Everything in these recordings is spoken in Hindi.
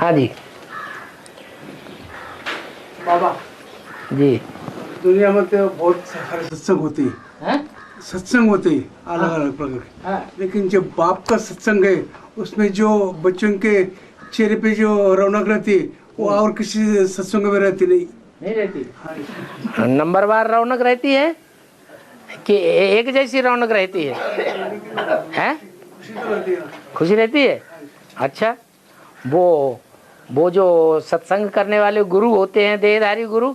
हाँ जी बाबा जी। दुनिया में तो बहुत सारे सत्संग होते हैं, सत्संग होते हैं अलग अलग प्रकार के, लेकिन जब बाप का सत्संग है उसमें जो बच्चों के चेहरे पे जो रौनक रहती है वो और किसी सत्संग में रहती नहीं रहती। नंबरवार रौनक रहती है कि एक जैसी रौनक रहती है? हैं? खुशी रहती है। अच्छा, वो जो सत्संग करने वाले गुरु होते हैं, देहधारी गुरु,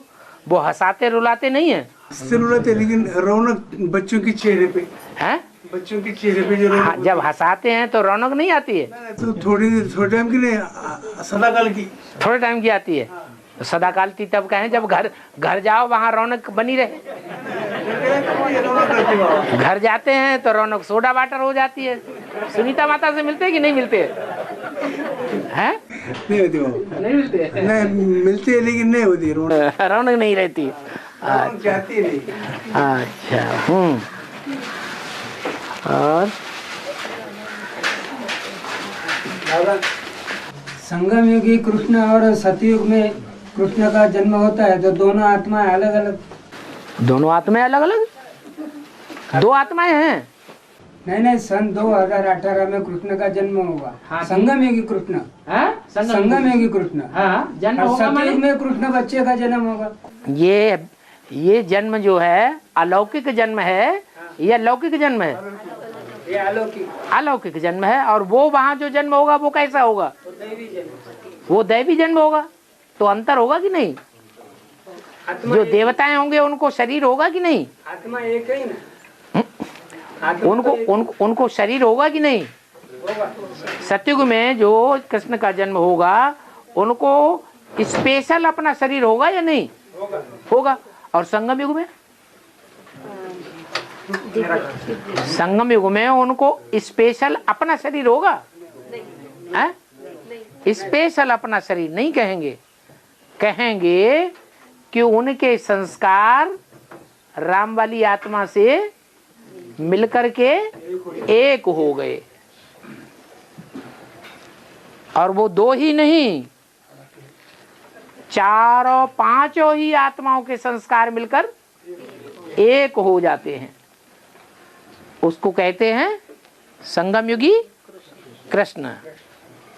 वो हंसाते रुलाते नहीं है? हंसते रुलाते, लेकिन रौनक बच्चों के चेहरे पे हैं? बच्चों के चेहरे पे जो रौनक जब हंसाते हैं तो रौनक नहीं आती है? तो थोड़ी टाइम की नहीं, सदाकाल की। थोड़े टाइम की आती है। सदाकाल की तब कहें जब घर जाओ वहाँ रौनक बनी रहे। घर जाते हैं तो रौनक सोडा वाटर हो जाती है। सुनीता माता से मिलते हैं कि नहीं मिलते हैं? नहीं होती वो, नहीं मिलते, नहीं मिलती है लेकिन नहीं होती रौनक नहीं रहती। जाती नहीं। अच्छा। और संगम युगी कृष्ण और सतयुग में कृष्ण का जन्म होता है, तो दोनों आत्माएं अलग अलग। दोनों आत्माएं अलग अलग? दो आत्माएं हैं? नहीं, सन 2018 में कृष्ण का जन्म होगा। हाँ, संगम युगी कृष्ण, संगम युगी कृष्ण। जन्म और होगा सतयुग में कृष्ण बच्चे का जन्म होगा। ये जन्म जो है अलौकिक जन्म है या लौकिक जन्म है? ये अलौकिक, अलौकिक जन्म है। और वो वहाँ जो जन्म होगा वो कैसा होगा? वो दैवी जन्म होगा। तो अंतर होगा कि नहीं? जो देवताएं होंगे उनको शरीर होगा कि नहीं? आत्मा एक ही ना। उनको शरीर होगा कि नहीं? सतयुग में जो कृष्ण का जन्म होगा उनको स्पेशल अपना शरीर होगा या नहीं? होगा। और संगम युग में? संगम युग में उनको स्पेशल अपना शरीर होगा? स्पेशल अपना शरीर नहीं कहेंगे, कहेंगे कि उनके संस्कार राम वाली आत्मा से मिलकर के एक हो गए। और वो दो ही नहीं, चारों पांचों ही आत्माओं के संस्कार मिलकर एक हो जाते हैं। उसको कहते हैं संगम युगी कृष्ण।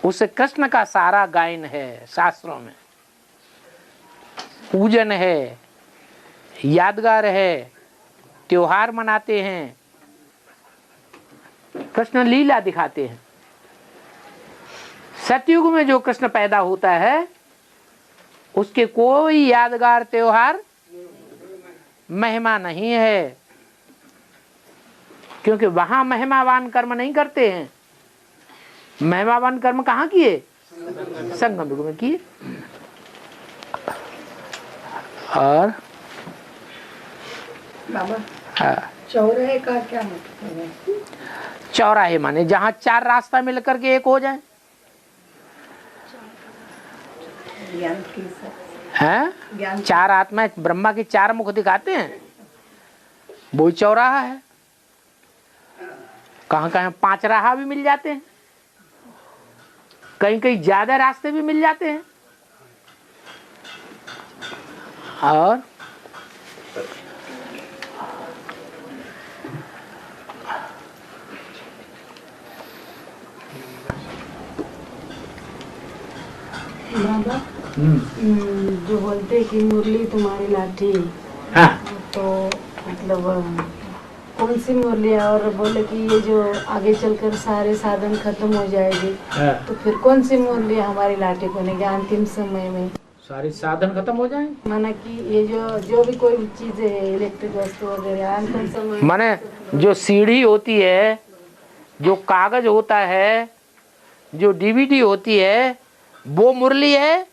उस कृष्ण का सारा गायन है शास्त्रों में, पूजन है, यादगार है, त्योहार मनाते हैं, कृष्ण लीला दिखाते हैं। सतयुग में जो कृष्ण पैदा होता है उसके कोई यादगार त्योहार महिमा नहीं है, क्योंकि वहां महिमावान कर्म नहीं करते हैं। महिमावान कर्म कहाँ किए? संगम युग में किए। और बाबा, हाँ, चौराहे का क्या मतलब है? चौराहे माने जहाँ चार रास्ता मिलकर के एक हो जाए। ज्ञान की हैं? चार आत्माएं ब्रह्मा के चार मुख दिखाते हैं, वो चौराहा है। कहाँ कहाँ पांच राह भी मिल जाते हैं, कहीं कहीं ज्यादा रास्ते भी मिल जाते हैं। और बाबा, जो बोलते हैं कि मुरली तुम्हारी लाठी, हाँ, तो मतलब कौन सी मुरली है? और बोले कि ये जो आगे चलकर सारे साधन खत्म हो जाएगी, तो फिर कौन सी मुरली हमारी लाठी बनेगी अंतिम समय में? सारे साधन खत्म हो जाए माना कि ये जो भी कोई चीजें है, इलेक्ट्रिक वस्तु वगैरह, अंतिम समय माने जो सीढ़ी होती है, जो कागज होता है, जो डीवीडी होती है, वो मुरली है?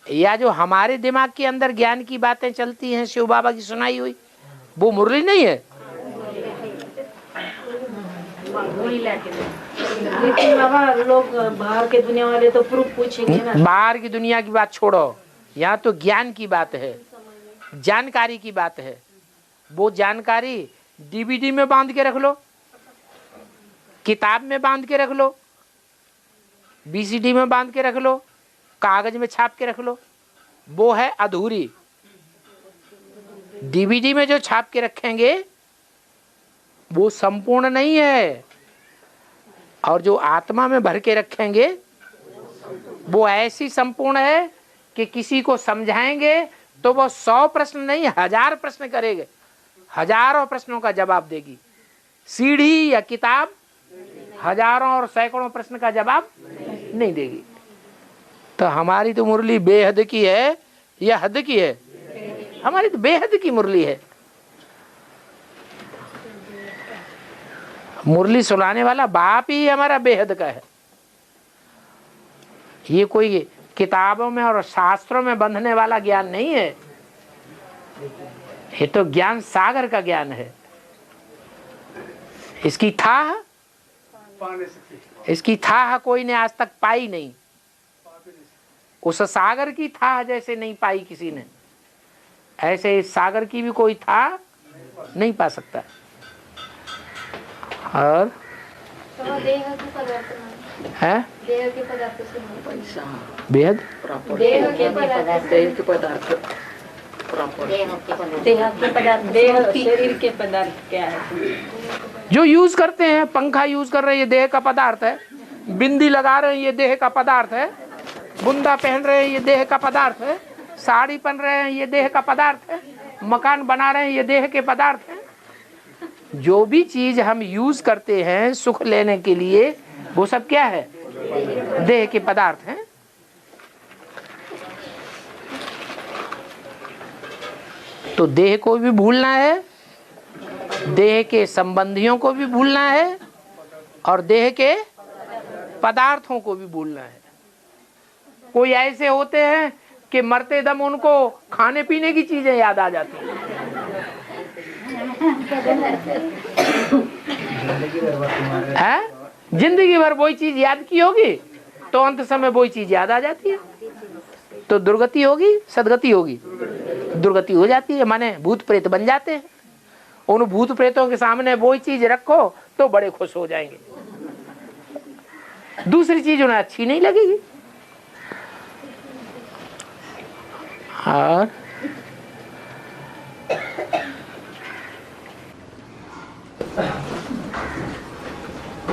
या जो हमारे दिमाग के अंदर ज्ञान की बातें चलती हैं शिव बाबा की सुनाई हुई, वो मुरली नहीं है? लेकिन बाबा लोग बाहर के दुनिया वाले तो प्रूफ पूछेंगे ना। बाहर की दुनिया की बात छोड़ो, यहाँ तो ज्ञान की बात है, जानकारी की बात है। वो जानकारी डीवीडी में बांध के रख लो, किताब में बांध के रख लो, बीसीडी में बांध के रख लो, कागज में छाप के रख लो, वो है अधूरी। डीवीडी में जो छाप के रखेंगे वो संपूर्ण नहीं है, और जो आत्मा में भर के रखेंगे वो ऐसी संपूर्ण है कि किसी को समझाएंगे तो वो 100 प्रश्न नहीं 1000 प्रश्न करेंगे, हजारों प्रश्नों का जवाब देगी। सीढ़ी या किताब हजारों और सैकड़ों प्रश्न का जवाब नहीं देगी। तो हमारी तो मुरली बेहद की है या हद की है? हमारी तो बेहद की मुरली है। मुरली सुनाने वाला बाप ही हमारा बेहद का है। ये कोई किताबों में और शास्त्रों में बंधने वाला ज्ञान नहीं है, ये तो ज्ञान सागर का ज्ञान है। इसकी थाह कोई ने आज तक पाई नहीं, उस सागर की थाह जैसे नहीं पाई किसी ने, ऐसे इस सागर की भी कोई थाह नहीं पा सकता। और है बेहद शरीर के पदार्थ क्या है? जो यूज करते हैं, पंखा यूज कर रहे हैं ये देह का पदार्थ है, बिंदी लगा रहे हैं ये देह का पदार्थ है, बुंदा पहन रहे हैं ये देह का पदार्थ है, साड़ी पहन रहे हैं ये देह का पदार्थ है, मकान बना रहे हैं ये देह के पदार्थ है। जो भी चीज हम यूज करते हैं सुख लेने के लिए वो सब क्या है? देह के पदार्थ हैं। तो देह को भी भूलना है, देह के संबंधियों को भी भूलना है, और देह के पदार्थों को भी भूलना है। कोई ऐसे होते हैं कि मरते दम उनको खाने पीने की चीजें याद आ जाती हैं। जिंदगी भर वही चीज याद की होगी तो अंत समय वही चीज याद आ जाती है, तो दुर्गति होगी सदगति होगी? दुर्गति हो जाती है, माने भूत प्रेत बन जाते हैं। उन भूत प्रेतों के सामने वही चीज रखो तो बड़े खुश हो जाएंगे, दूसरी चीज उन्हें अच्छी नहीं लगेगी। और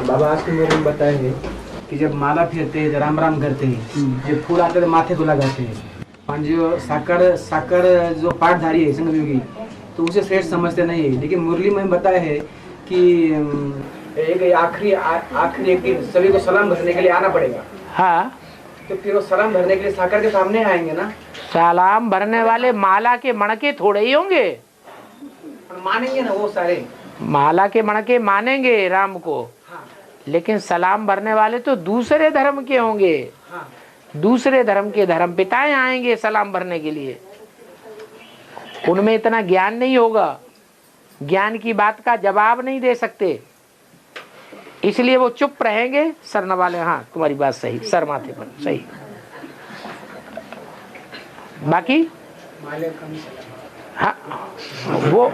बाबा आज के मेरे में बताए हैं कि जब माला फेरते हैं, राम राम करते हैं, जब फूल आते तो माथे को लगाते हैं, और जो साकर जो पाठधारी है संगम योगी तो उसे श्रेष्ठ समझते नहीं है। लेकिन मुरली में बताया है कि एक आखिरी एक दिन सभी को सलाम भरने के लिए आना पड़ेगा। हाँ, तो फिर वो सलाम भरने के लिए साकर के सामने आएंगे ना। सलाम भरने वाले माला के मणके थोड़े ही होंगे, मानेंगे ना वो सारे, माला के मणके मानेंगे राम को। हाँ। लेकिन सलाम भरने वाले तो दूसरे धर्म के होंगे। हाँ। दूसरे धर्म के धर्म पिताएं आएंगे सलाम भरने के लिए, उनमें इतना ज्ञान नहीं होगा, ज्ञान की बात का जवाब नहीं दे सकते, इसलिए वो चुप रहेंगे। सर नवाले, हाँ तुम्हारी बात सही, सर माथे पर सही। बाकी हाँ, वो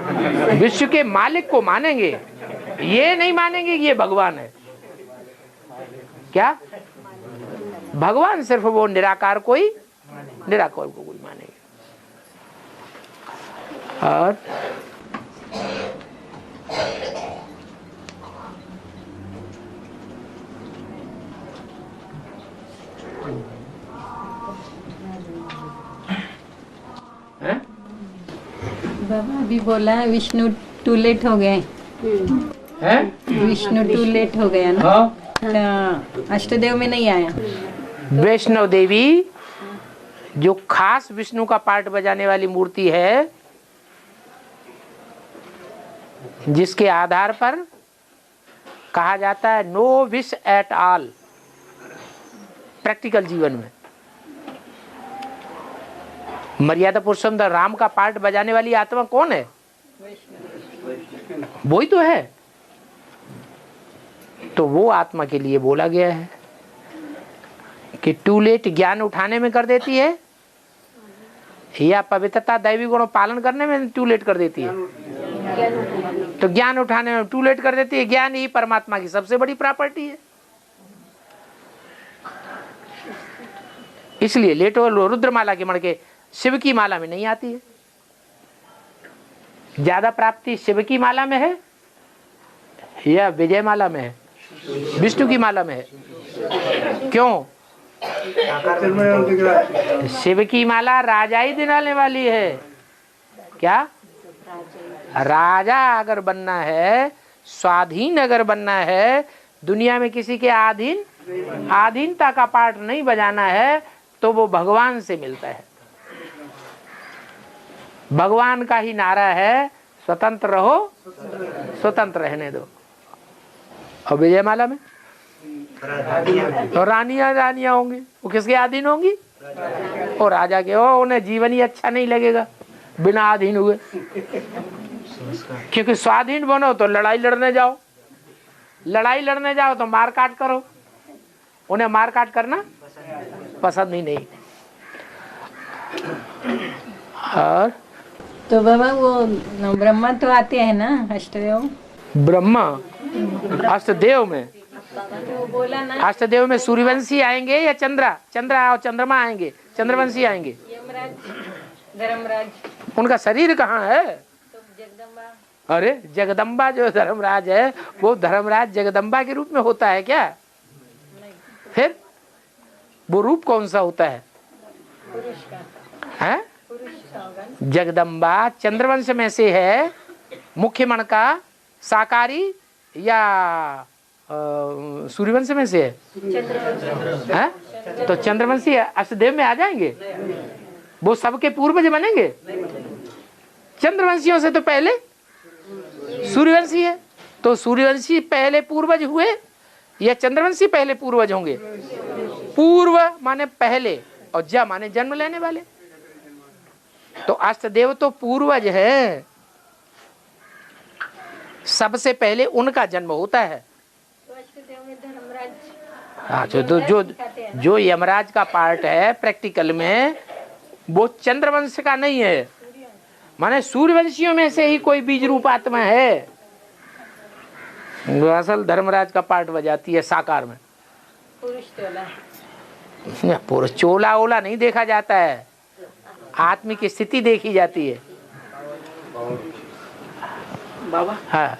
विश्व के मालिक को मानेंगे, ये नहीं मानेंगे कि ये भगवान है। क्या भगवान? सिर्फ वो निराकार को कोई मानेंगे। और बाबा अभी बोला है विष्णु टू लेट हो गए हैं? विष्णु टू लेट हो गया ना। हाँ। तो अष्टदेव में नहीं आया। वैष्णव देवी जो खास विष्णु का पार्ट बजाने वाली मूर्ति है, जिसके आधार पर कहा जाता है no wish at all practical जीवन में। मर्यादा पुरुषोत्तम राम का पार्ट बजाने वाली आत्मा कौन है? वही तो है। तो वो आत्मा के लिए बोला गया है कि टू लेट ज्ञान उठाने में कर देती है या पवित्रता दैवी गुणों पालन करने में टू लेट कर देती है? तो ज्ञान उठाने में टू लेट कर देती है। ज्ञान ही परमात्मा की सबसे बड़ी प्रॉपर्टी है। इसलिए लेटो रुद्रमाला के मण के शिव की माला में नहीं आती है। ज्यादा प्राप्ति शिव की माला में है या विजय माला में है, विष्णु की माला में है? क्यों? शिव की माला राजा ही दिलाने वाली है। क्या? राजा अगर बनना है, स्वाधीन अगर बनना है, दुनिया में किसी के आधीनता का पाठ नहीं बजाना है, तो वो भगवान से मिलता है। भगवान का ही नारा है, स्वतंत्र रहो, स्वतंत्र रहने दो। और विजय माला में तो रानियां होंगी, वो किसके अधीन होंगी? और राजा के। उन्हें जीवन ही अच्छा नहीं लगेगा बिना अधीन हुए, क्योंकि स्वाधीन बनो तो लड़ाई लड़ने जाओ तो मार काट करो। उन्हें मार काट करना पसंद ही नहीं। और तो बाबा वो ब्रह्मा तो आते हैं ना अष्टदेव? ब्रह्मा अष्टदेव में, तो बोला ना अष्टदेव में सूर्यवंशी आएंगे या चंद्रा और चंद्रमा आएंगे? चंद्रवंशी आएंगे। यमराज, धर्मराज, उनका शरीर कहाँ है? तो जगदम्बा। अरे जगदम्बा जो धर्मराज है, वो धर्मराज जगदम्बा के रूप में होता है क्या? फिर वो रूप कौन सा होता है? पुरुष का, है? पुरुष का होगा। जगदम्बा चंद्रवंश में से है, मुख्य मण का साकारी या सूर्यवंश में से है? तो चंद्रवंशी अष्टदेव में आ जाएंगे? वो सबके पूर्वज बनेंगे? चंद्रवंशियों से तो पहले सूर्यवंशी है, तो सूर्यवंशी पहले पूर्वज हुए या चंद्रवंशी पहले पूर्वज होंगे? पूर्व माने पहले और ज माने जन्म लेने वाले। तो अष्टदेव तो पूर्वज है, सबसे पहले उनका जन्म होता है। तो अष्टदेव में धर्मराज। हाँ, जो यमराज का पार्ट है प्रैक्टिकल में, वो चंद्रवंश का नहीं है, माने सूर्यवंशियों में से ही कोई बीज रूप आत्मा है। वो असल धर्मराज का पार्ट बजाती है साकार में। पुरुष चोला, पुरुष चोला ओला नहीं देखा जाता है, आत्मिक स्थिति देखी जाती है। बाबा हाँ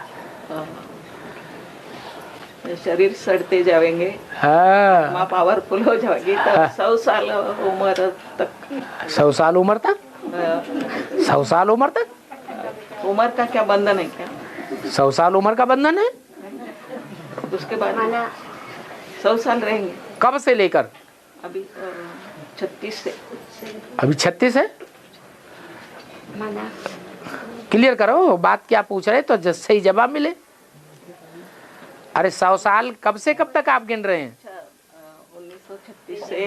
शरीर सड़ते जाएंगे, हाँ, माँ पावरफुल हो जाएगी तो 100 साल उम्र तक। 100 साल उम्र तक? 100 साल उम्र तक? उम्र का क्या बंधन है क्या? 100 साल उम्र का बंधन है? उसके बाद 100 साल रहेंगे। कब से लेकर? अभी 36 से। अभी 36 है? क्लियर करो बात, क्या पूछ रहे तो सही जवाब मिले। अरे 100 साल कब से कब तक आप गिन रहे हैं?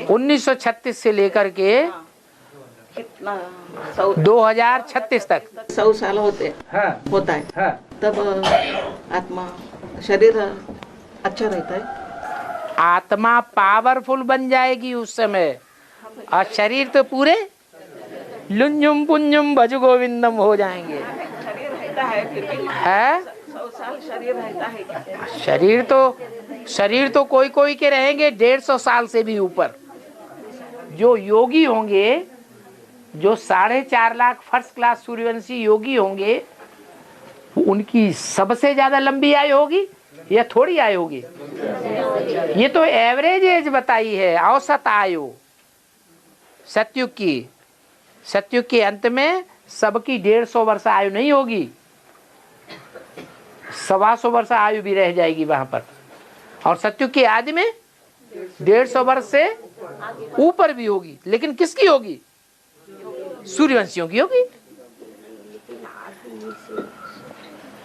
1936 से लेकर के कितना 2036 तक 100 साल होता है। तब आत्मा शरीर अच्छा रहता है। आत्मा पावरफुल बन जाएगी उस समय, और शरीर तो पूरे लुंजुम पुंजुम भज गोविंदम हो जाएंगे। शरीर रहता है फिर भी है? 100 साल शरीर रहता है क्या? शरीर तो कोई के रहेंगे 150 साल से भी ऊपर। जो योगी होंगे, जो 4.5 लाख फर्स्ट क्लास सूर्यवंशी योगी होंगे, उनकी सबसे ज्यादा लंबी आयु होगी या थोड़ी आयु होगी? ये तो एवरेज एज बताई है, औसत आयु। सतयुग के अंत में सबकी 150 वर्ष आयु नहीं होगी, 125 वर्ष आयु भी रह जाएगी वहां पर। और सतयुग के आदि में 150 वर्ष से ऊपर भी होगी, लेकिन किसकी होगी? सूर्यवंशियों की होगी।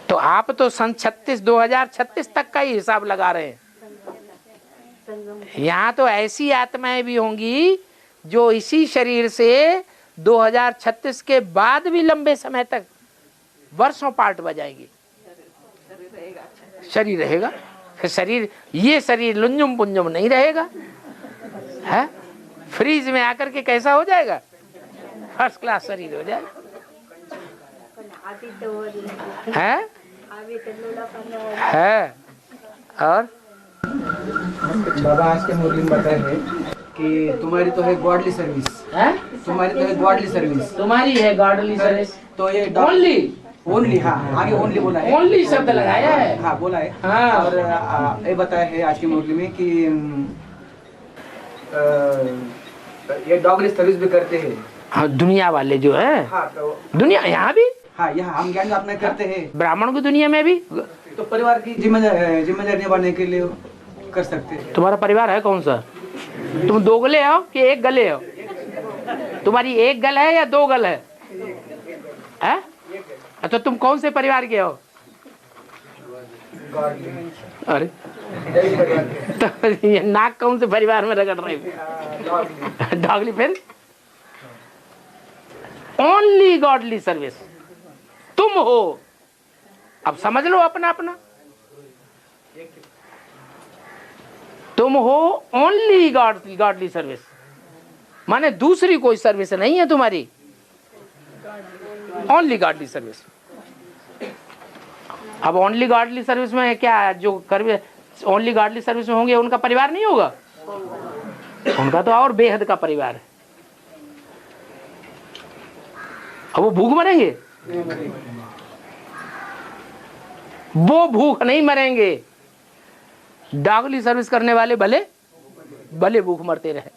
तो आप तो सन 2036 तक का ही हिसाब लगा रहे हैं। यहाँ तो ऐसी आत्माएं भी होंगी जो इसी शरीर से 2036 के बाद भी लंबे समय तक वर्षों पार्ट बजाएंगी। शरीर रहेगा, फिर ये शरीर लुंजुम पुंजुम नहीं रहेगा, है? फ्रीज में आकर के कैसा हो जाएगा? फर्स्ट क्लास शरीर हो जाएगा, है? है। और बाबा आज के मुरली में बताए हैं कि तुम्हारी तो है गॉडली सर्विस, है तुम्हारी तो है गॉडली सर्विस, तुम्हारी है गॉडली सर्विस। तो ये ओनली ओनली, हाँ आगे ओनली बोला है, ओनली शब्द लगाया है। हाँ बोला है। हाँ। और ये बताया है आज की मुरली में कि ये डॉगली सर्विस भी करते हैं। हाँ, दुनिया वाले जो है, हाँ तो दुनिया यहाँ भी, हाँ यहाँ हम ज्ञान अपना करते हैं, ब्राह्मण की दुनिया में भी। तो परिवार की जिम्मेदारी निभाने के लिए कर सकते हैं। तुम्हारा परिवार है कौन सा? तुम दो गले हो कि एक गले हो? तुम्हारी एक गल है या दो गल है? हैं? तो तुम कौन से परिवार के हो? अरे तो ये नाक कौन से परिवार में रगड़ रहे हो? डॉगली। फिर ओनली गॉडली सर्विस तुम हो। अब समझ लो अपना अपना, तुम हो ओनली गॉडली सर्विस, माने दूसरी कोई सर्विस नहीं है तुम्हारी, ओनली गॉडली सर्विस। अब ओनली गॉडली सर्विस में क्या, जो कर ओनली गॉडली सर्विस में होंगे उनका परिवार नहीं होगा? उनका तो और बेहद का परिवार है। अब वो भूख मरेंगे? वो भूख नहीं मरेंगे। डॉगली सर्विस करने वाले भले भले भूख मरते रहे।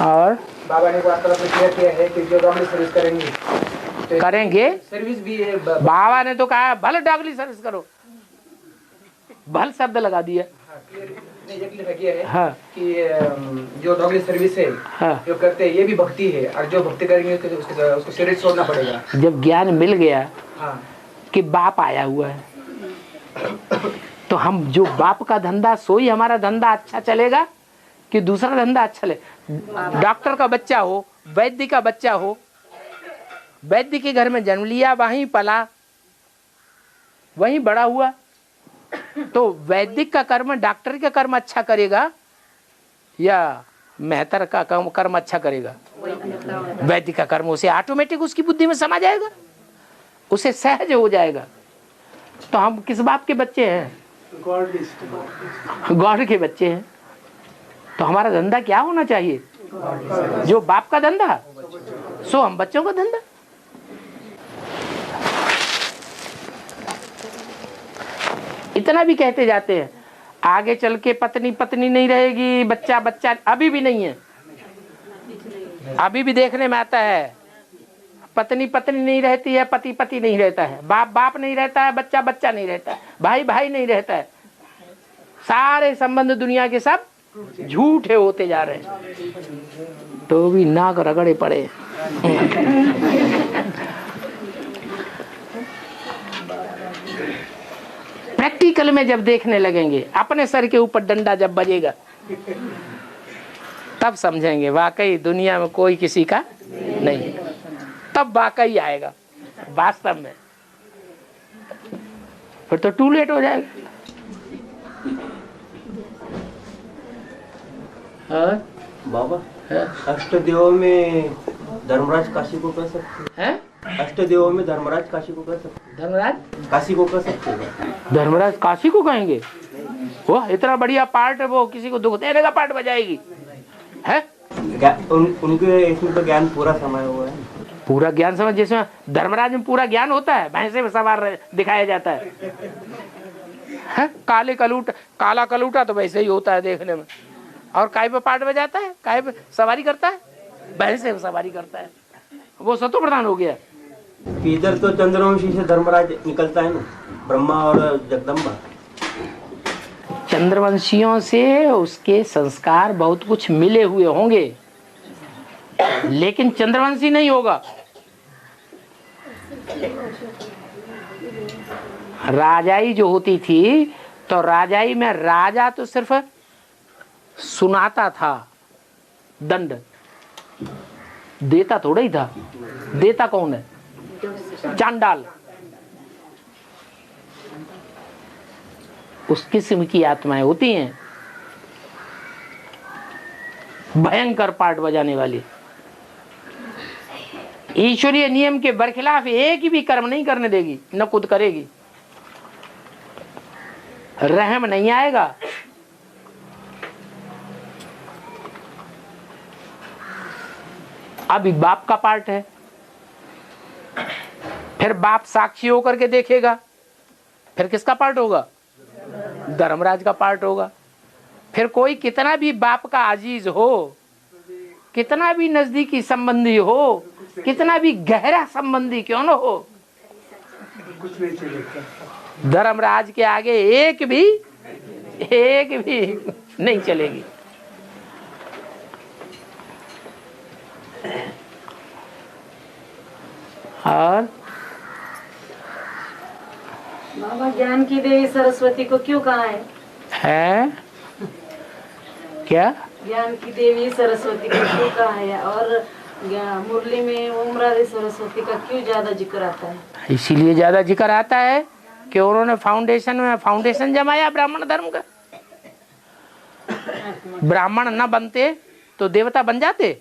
और बाबा ने वार्तालाप में क्लियर किया है कि जो डॉगली सर्विस करेंगे सर्विस भी है। बाबा ने तो कहा भले डॉगली सर्विस करो, भल शब्द लगा दिया। हाँ। कि जो डॉगली सर्विस है, हाँ। जो करते हैं ये भी भक्ति है, और जो भक्ति करेंगे तो उसको शरीर छोड़ना पड़ेगा। जब ज्ञान मिल गया हाँ। कि बाप आया हुआ है, तो हम जो बाप का धंधा, सोई हमारा धंधा अच्छा चलेगा कि दूसरा धंधा अच्छा चले। डॉक्टर का बच्चा हो, वैद्य का बच्चा हो, वैद्य के घर में जन्म लिया, वहीं पला, वहीं बड़ा हुआ, तो वैदिक का कर्म डॉक्टर का कर्म अच्छा करेगा या मेहतर का कर्म अच्छा करेगा? वैदिक का कर्म उसे ऑटोमेटिक उसकी बुद्धि में समा जाएगा, उसे सहज हो जाएगा। तो हम किस बाप के बच्चे हैं? गॉड के बच्चे हैं। तो हमारा धंधा क्या होना चाहिए? जो बाप का धंधा, सो हम बच्चों का धंधा। इतना भी कहते जाते हैं, आगे चल के पत्नी पत्नी नहीं रहेगी, बच्चा बच्चा अभी भी नहीं है। अभी भी देखने में आता है, पत्नी पत्नी नहीं रहती है, पति पति नहीं रहता है, बाप बाप नहीं रहता है, बच्चा बच्चा नहीं रहता है, भाई भाई नहीं रहता है। सारे संबंध दुनिया के सब झूठे होते जा रहे हैं। तो भी नाक रगड़े पड़े। प्रैक्टिकल में जब देखने लगेंगे, अपने सर के ऊपर डंडा जब बजेगा, तब समझेंगे वाकई दुनिया में कोई किसी का नहीं। तब वाकई आएगा वास्तव में, फिर तो टू लेट हो जाएगा। बाबा अष्टदेवों में धर्मराज काशी को कह सकते हैं? अष्टदेवों में धर्मराज काशी को कह सकते, धर्मराज काशी को कह सकते हैं। धर्मराज काशी को कहेंगे? वो इतना बढ़िया पार्ट है, वो किसी को दुख देने का पार्ट बजाएगी है? उनके इसमें तो ज्ञान पूरा समाया हुआ है। पूरा ज्ञान समझ, जिसमें धर्मराज में पूरा ज्ञान होता है, भैंसे में सवार दिखाया जाता है? काले कलूटा, काला कलूटा तो वैसे ही होता है देखने में। और काय पे पार्ट बजाता है, काय पे सवारी करता है, भैंसे में सवारी करता है। वो सतो प्रधान हो गया। इधर तो चंद्रवंशी से धर्मराज निकलता है ना, ब्रह्मा और जगदम्बा। चंद्रवंशियों से उसके संस्कार बहुत कुछ मिले हुए होंगे, लेकिन चंद्रवंशी नहीं होगा। राजाई जो होती थी, तो राजाई में राजा तो सिर्फ सुनाता था, दंड देता थोड़ा ही था। देता कौन है? चांडाल। उस किस्म की आत्माएं होती हैं, भयंकर पार्ट बजाने वाली। ईश्वरीय नियम के बरखिलाफ एक भी कर्म नहीं करने देगी, न खुद करेगी। रहम नहीं आएगा। अभी बाप का पार्ट है, फिर बाप साक्षी होकर के देखेगा, फिर किसका पार्ट होगा? धर्मराज का पार्ट होगा। फिर कोई कितना भी बाप का अजीज हो, कितना भी नजदीकी संबंधी हो, कितना भी गहरा संबंधी क्यों न हो, कुछ नहीं चलेगा। धर्मराज के आगे एक भी नहीं चलेगी। और बाबा ज्ञान की देवी सरस्वती को क्यों कहा है? क्या? ज्ञान की देवी सरस्वती को क्यों कहा है? और मुरली में ओम राधे सरस्वती का क्यों ज्यादा जिक्र आता है? इसीलिए ज्यादा जिक्र आता है कि उन्होंने फाउंडेशन जमाया ब्राह्मण धर्म का। ब्राह्मण न बनते तो देवता बन जाते।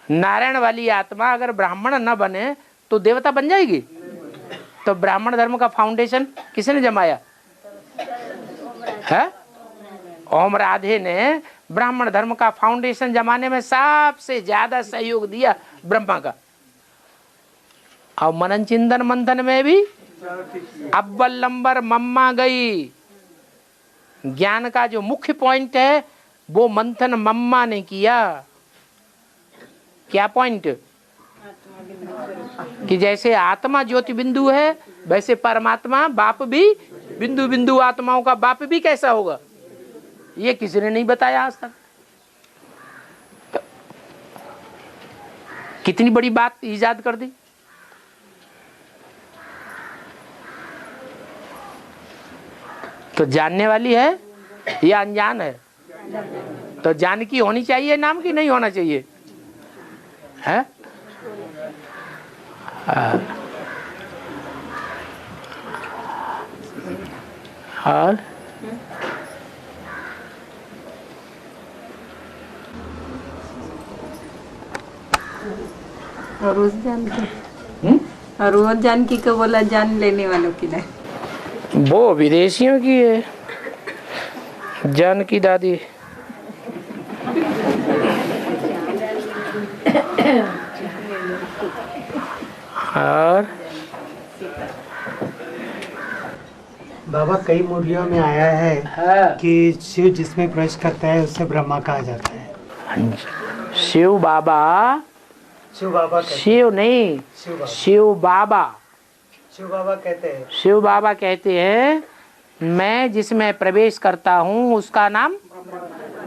नारायण वाली आत्मा अगर ब्राह्मण न बने तो देवता बन जाएगी। तो ब्राह्मण धर्म का फाउंडेशन किसने जमाया है? ओम राधे ने ब्राह्मण धर्म का फाउंडेशन जमाने में सबसे ज्यादा सहयोग दिया ब्रह्मा का। और मनन चिंतन मंथन में भी अव्वल नंबर मम्मा गई। ज्ञान का जो मुख्य पॉइंट है वो मंथन मम्मा ने किया। क्या पॉइंट? कि जैसे आत्मा ज्योति बिंदु है वैसे परमात्मा बाप भी बिंदु बिंदु आत्माओं का बाप भी कैसा होगा, ये किसी ने नहीं बताया आज तक। कितनी बड़ी बात इजाद कर दी। तो जानने वाली है या अनजान है? तो जान की होनी चाहिए नाम की नहीं होना चाहिए है? और रोज जानकी को बोला जान लेने वालों की नहीं, वो विदेशियों की है जानकी दादी। और बाबा कई मुरलियों में आया है कि शिव जिसमें प्रवेश करता है उससे ब्रह्मा कहा जाता है। शिव बाबा शिव नहीं शिव बाबा शिव बाबा कहते हैं मैं जिसमें प्रवेश करता हूँ उसका नाम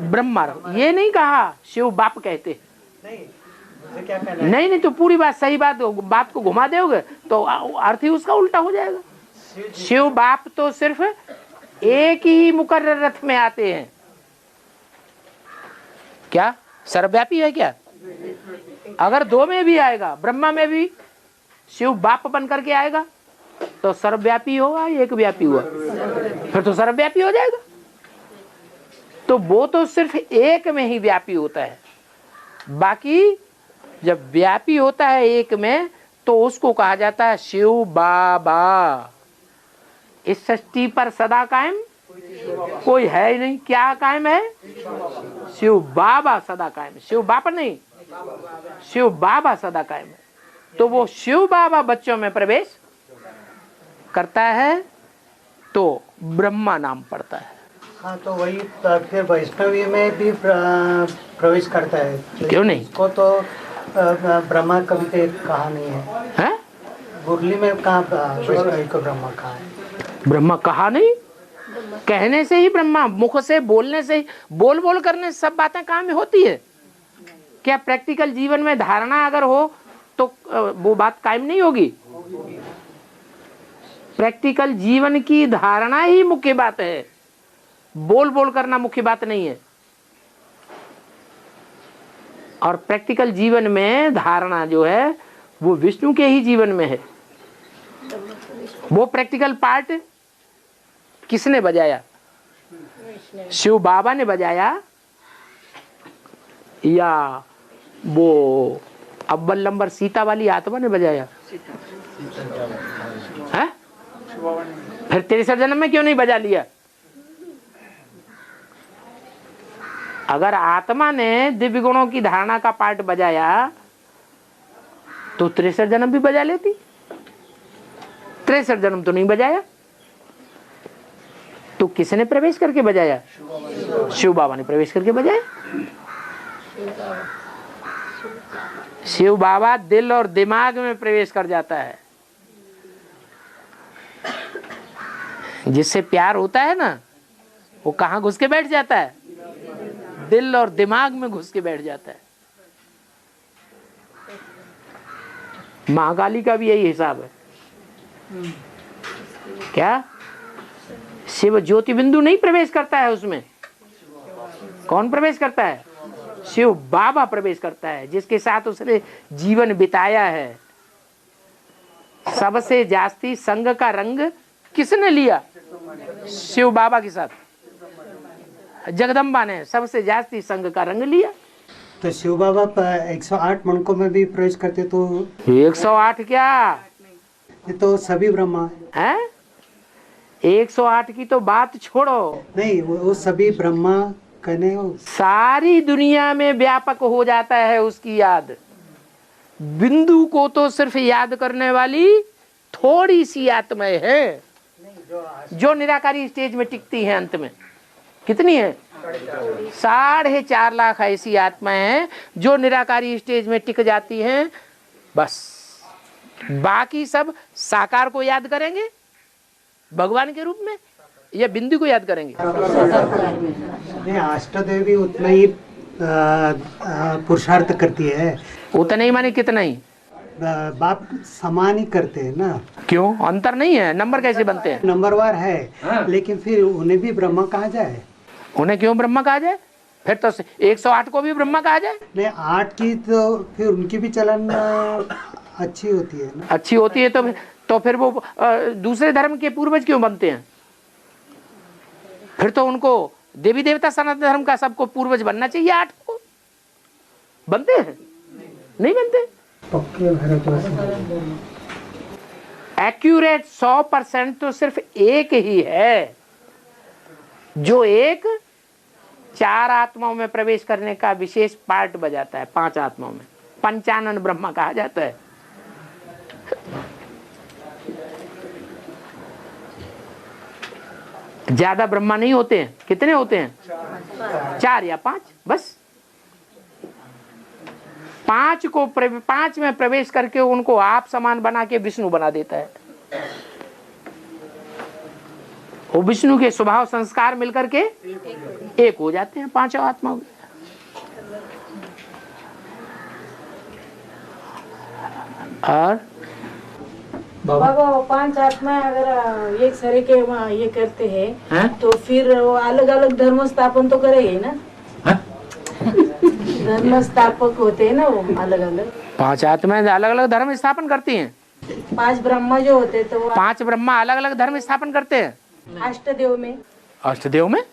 ब्रह्मा। ये नहीं कहा शिव बाप कहते। नहीं तो पूरी बात सही बात को घुमा दोगे तो अर्थ ही उसका उल्टा हो जाएगा। शिव बाप तो सिर्फ एक ही मुकर्रर रथ में आते हैं। क्या सर्वव्यापी है क्या? अगर दो में भी आएगा, ब्रह्मा में भी शिव बाप बन करके आएगा तो सर्वव्यापी होगा, एक व्यापी हुआ फिर तो सर्वव्यापी हो जाएगा। तो वो तो सिर्फ एक में ही व्यापी होता है। बाकी जब व्यापी होता है एक में तो उसको कहा जाता है शिव बाबा। इस सृष्टि पर सदा कायम कोई है ही नहीं। क्या कायम है? शिव बाबा सदा कायम। शिव बाप नहीं, शिव बाबा सदा कायम है। तो वो शिव बाबा बच्चों में प्रवेश करता है तो ब्रह्मा नाम पड़ता है। हाँ तो वही फिर वैष्णवी में भी प्रवेश करता है। क्यों नहीं? इसको तो ब्रह्मा कभी कहा नहीं है? मुरली में कहाँ वैष्णवी को ब्रह्मा कहा है? ब्रह्मा कहा नहीं, कहने से ही ब्रह्मा, मुख से बोलने से ही, बोल करने से सब बातें काम में होती है। क्या प्रैक्टिकल जीवन में धारणा अगर हो तो वो बात कायम नहीं होगी? प्रैक्टिकल जीवन की धारणा ही मुख्य बात है, बोल करना मुख्य बात नहीं है। और प्रैक्टिकल जीवन में धारणा जो है वो विष्णु के ही जीवन में है। वो प्रैक्टिकल पार्ट किसने बजाया? शिव बाबा ने बजाया या वो अव्वल नंबर सीता वाली आत्मा ने बजाया? है? फिर 63 जन्म में क्यों नहीं बजा लिया? अगर आत्मा ने दिव्य गुणों की धारणा का पार्ट बजाया तो 63 जन्म भी बजा लेती। 63 जन्म तो नहीं बजाया, तो किसने प्रवेश करके बजाया? शिव बाबा ने प्रवेश करके बजाया। शिव बाबा दिल और दिमाग में प्रवेश कर जाता है। जिससे प्यार होता है ना, वो कहाँ घुस के बैठ जाता है? दिल और दिमाग में घुस के बैठ जाता है। महाकाली का भी यही हिसाब है। क्या शिव ज्योति बिंदु नहीं प्रवेश करता है उसमें? कौन प्रवेश करता है? शिव बाबा प्रवेश करता है, जिसके साथ उसने जीवन बिताया है। सबसे जास्ती संग का रंग किसने लिया? शिव बाबा के साथ जगदम्बा ने सबसे जास्ती संग का रंग लिया। तो शिव बाबा 108 मनकों में भी प्रवेश करते तो 108 क्या, ये तो सभी ब्रह्मा है? 108 की तो बात छोड़ो, नहीं, वो सभी ब्रह्मा कने हो। सारी दुनिया में व्यापक हो जाता है उसकी याद। बिंदु को तो सिर्फ याद करने वाली थोड़ी सी आत्माएं हैं जो निराकारी स्टेज में टिकती हैं। अंत में कितनी है? 4.5 लाख ऐसी आत्माएं हैं जो निराकारी स्टेज में टिक जाती हैं। बस बाकी सब साकार को याद करेंगे भगवान के रूप में, या बिंदु को याद करेंगे? नहीं, अष्टदेव भी उतना ही पुरुषार्थ करती है। उतना ही माने कितना ही? बाप समान ही करते हैं ना। क्यों? अंतर नहीं है? नंबर कैसे बनते हैं? नंबरवार है, लेकिन फिर उन्हें भी ब्रह्मा कहा जाए। उन्हें क्यों ब्रह्मा कहा जाए? फिर तो 108 को भी ब्रह्मा कहा जाए। नहीं, 8 की तो फिर उनकी भी चलन अच्छी होती है ना। अच्छी होती है तो फिर वो दूसरे धर्म के पूर्वज क्यों बनते हैं? फिर तो उनको देवी देवता सनातन धर्म का सबको पूर्वज बनना चाहिए। 8 को बनते हैं? नहीं बनते। एक्यूरेट 100% तो सिर्फ एक ही है, जो एक 4 आत्माओं में प्रवेश करने का विशेष पार्ट बजाता है। 5 आत्माओं में पंचानन ब्रह्मा कहा जाता है। ज्यादा ब्रह्मा नहीं होते हैं। कितने होते हैं? 4 या 5 बस। 5 में प्रवेश करके उनको आप समान बना के विष्णु बना देता है। वो विष्णु के स्वभाव संस्कार मिलकर के एक हो जाते हैं 5 आत्माओं। और बाबा 5 आत्माएं अगर एक सरे के वहाँ ये करते हैं तो फिर वो अलग अलग धर्म स्थापन तो करेंगे ना? धर्म स्थापक होते हैं ना वो अलग अलग। 5 आत्माएं अलग अलग धर्म स्थापन करती हैं। 5 ब्रह्मा जो होते हैं तो वो 5 ब्रह्मा अलग अलग धर्म स्थापन करते हैं। अष्टदेव में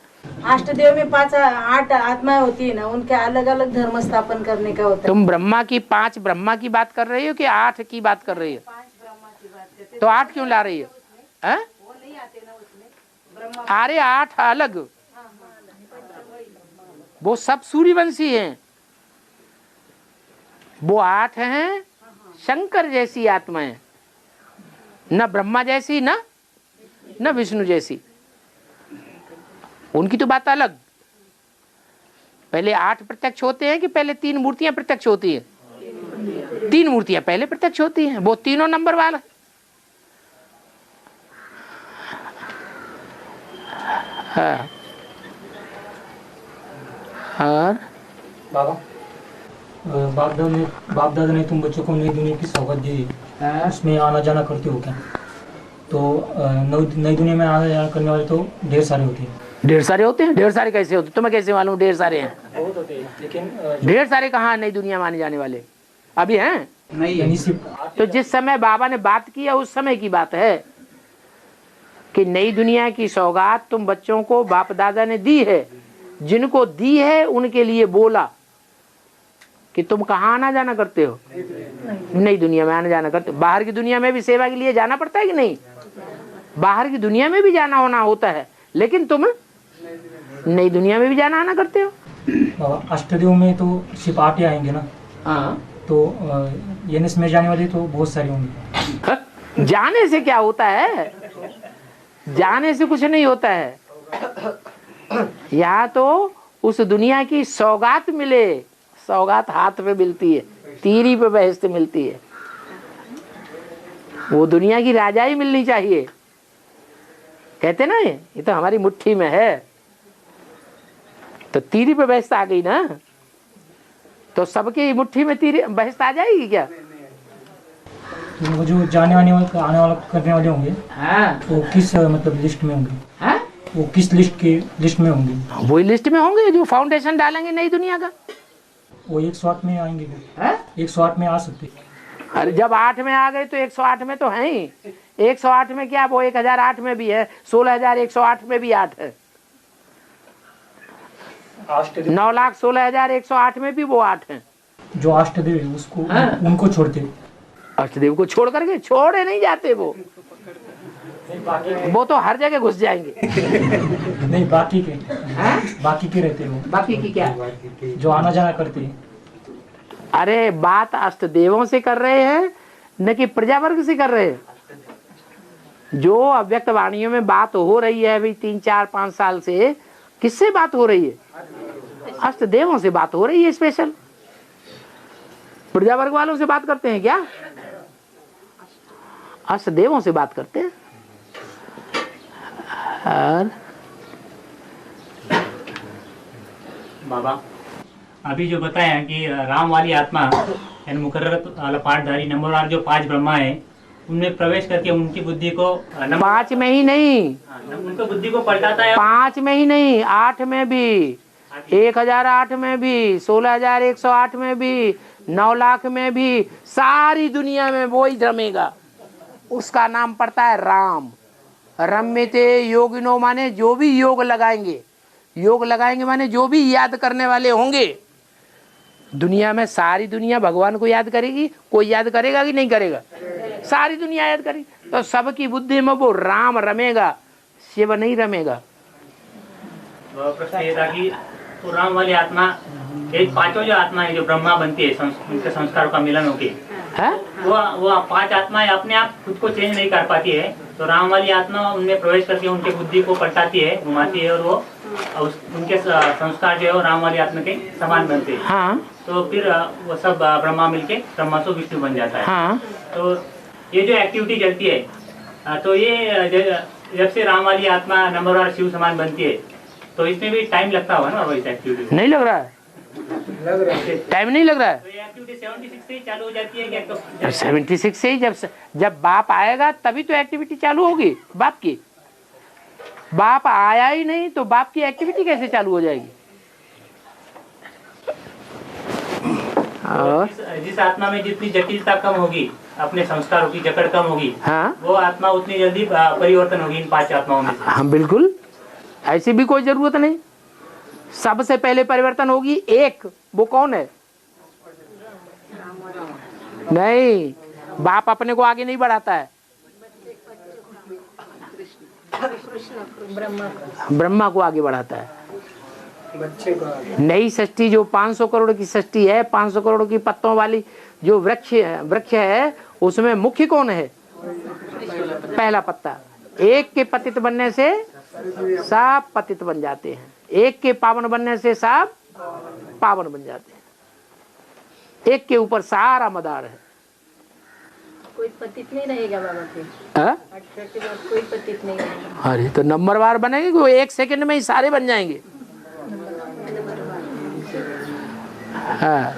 8 आत्माएं होती है ना, उनके अलग अलग धर्म स्थापन करने का होता है। तुम ब्रह्मा की 5 ब्रह्मा की बात कर रही हो कि 8 की बात कर रही हो? तो 8 क्यों ला रही है? वो नहीं आते ना उसमें। अरे 8 अलग, वो सब सूर्यवंशी हैं। वो 8 हैं शंकर जैसी आत्माएं, न ब्रह्मा जैसी न विष्णु जैसी। उनकी तो बात अलग। पहले 8 प्रत्यक्ष होते हैं कि पहले 3 मूर्तियां प्रत्यक्ष होती हैं? 3 मूर्तियां पहले प्रत्यक्ष होती हैं। वो तीनों नंबर वाला। हाँ। और बाप दादा ने तुम बच्चों को नई दुनिया की सौगात दी, उसमें आना जाना करते हो क्या? तो नई दुनिया में आना जाना करने वाले तो ढेर सारे होते हैं। ढेर सारे होते हैं? ढेर सारे कैसे होते? तुम्हें कैसे मालूम ढेर सारे हैं? बहुत होते हैं, लेकिन ढेर सारे कहाँ नई दुनिया में आने जाने वाले? अभी हैं नहीं। तो जिस समय बाबा ने बात की है उस समय की बात है कि नई दुनिया की सौगात तुम बच्चों को बाप दादा ने दी है। जिनको दी है उनके लिए बोला कि तुम कहाँ आना जाना करते हो? नई दुनिया में आना जाना करते हो। बाहर की दुनिया में भी सेवा के लिए जाना पड़ता है कि नहीं? बाहर की दुनिया में भी जाना होना होता है, लेकिन तुम नई दुनिया में भी जाना आना करते हो। बाबा अष्टदेव में तो सिर्फ 8 ही आएंगे ना? हाँ। तो एनएस में जाने वाले तो बहुत सारे होंगे। जाने से क्या होता है? जाने से कुछ नहीं होता है। यहाँ तो उस दुनिया की सौगात मिले, सौगात हाथ पे मिलती है, तीरी पे बहस्ते मिलती है। वो दुनिया की राजाई मिलनी चाहिए। कहते ना ये तो हमारी मुट्ठी में है, तो तीरी पे बहस्ता आ गई ना, तो सबकी मुट्ठी में तीरी बहस्ता आ जाएगी क्या? तो वो जो आने वाला करने वाले होंगे, हाँ, वो किस मतलब लिस्ट में होंगे? हाँ? वो किस लिस्ट में होंगे? वही लिस्ट में होंगे जो फाउंडेशन डालेंगे नई दुनिया का। वो 108 में आएंगे क्या? हाँ? 108 में आ सकते? अरे जब 8 में आ गए तो 108 में तो हैं ही। 108 में क्या, वो 1008 में भी है, 16108 में भी 8 है, 9,16,108 में भी वो 8 है। जो अष्टदेव है उसको, हाँ? उनको छोड़ते? अष्टदेव को छोड़ करके छोड़े नहीं जाते, वो तो हर जगह घुस जाएंगे। नहीं, बाकी के बाकी के रहते हो। बाकी की क्या? जो आना जाना करते हैं। अरे बात अष्टदेवों से कर रहे हैं न कि प्रजावर्ग से कर रहे हैं? जो अव्यक्त वाणियों में बात हो रही है अभी 3, 4, 5 साल से, किससे बात हो रही है? अष्टदेवों से बात हो रही है। स्पेशल प्रजावर्ग वालों से बात करते हैं क्या? अष्टदेवों से बात करते हैं। और बाबा अभी जो बताया कि राम वाली आत्मा यानी मुकर्रर वाला पाठधारी नंबरवार जो 5 ब्रह्मा है, उनमें प्रवेश करके उनकी बुद्धि को 5 में ही नहीं, उनकी बुद्धि को पलटाता है। 5 में ही नहीं, 8 में भी, 1008 में भी, 16,108 में भी, 9 लाख में भी, सारी दुनिया में वो ही रमेगा। उसका नाम पड़ता है राम। रम्यते योगिनो माने जो भी योग लगाएंगे, योग लगाएंगे माने जो भी याद करने वाले होंगे। दुनिया में सारी दुनिया भगवान को याद करेगी, कोई याद करेगा कि नहीं करेगा? सारी दुनिया याद करेगी, तो सबकी बुद्धि में वो राम रमेगा, शिव नहीं रमेगा। प्रश्न ये था कि तो राम वाली आत्मा, एक 5 जो आत्मा है जो ब्रह्मा बनती है, उनके संस्कारों का मिलन होके वो 5 आत्माएं अपने आप खुद को चेंज नहीं कर पाती है, तो राम वाली आत्मा उनमें प्रवेश करके उनके बुद्धि को पलटाती है, घुमाती है, और वो उनके संस्कार जो है वो राम वाली आत्मा के समान बनते हैं। हाँ। तो फिर वो सब ब्रह्मा मिलके ब्रह्मा से विष्णु बन जाता है। हाँ। तो ये जो एक्टिविटी चलती है, तो ये जब से राम वाली आत्मा नंबरवार शिव समान बनती है, तो इसमें भी टाइम लगता होगा ना इस एक्टिविटी? नहीं लग रहा है, टाइम नहीं लग रहा है। तो ये एक्टिविटी 76 से ही चालू हो जाती है क्या? 76 से ही जब बाप आएगा तभी तो एक्टिविटी चालू होगी बाप की। बाप आया ही नहीं तो बाप की एक्टिविटी कैसे चालू हो जाएगी? और जिस आत्मा में जितनी जटिलता कम होगी, अपने संस्कारों की जकड़ कम होगी, हाँ, वो आत्मा उतनी जल्दी परिवर्तन होगी इन 5 आत्माओं में। हाँ बिल्कुल, ऐसी भी कोई जरूरत नहीं। सबसे पहले परिवर्तन होगी एक, वो कौन है? नहीं, बाप अपने को आगे नहीं बढ़ाता है, ब्रह्मा को आगे बढ़ाता है। नई सृष्टि जो 500 करोड़ की सृष्टि है, 500 करोड़ की पत्तों वाली जो वृक्ष है, उसमें मुख्य कौन है? पहला पत्ता। एक के पतित बनने से सब पतित बन जाते हैं, एक के पावन बनने से सब पावन बन जाते हैं। एक के ऊपर सारा मदार है। कोई पतित नहीं रहेगा बाबा फिर? 18 के बाद कोई पतित नहीं रहेगा। अरे तो नंबरवार बनेंगे, वो 1 सेकंड में ही सारे बन जाएंगे। हाँ।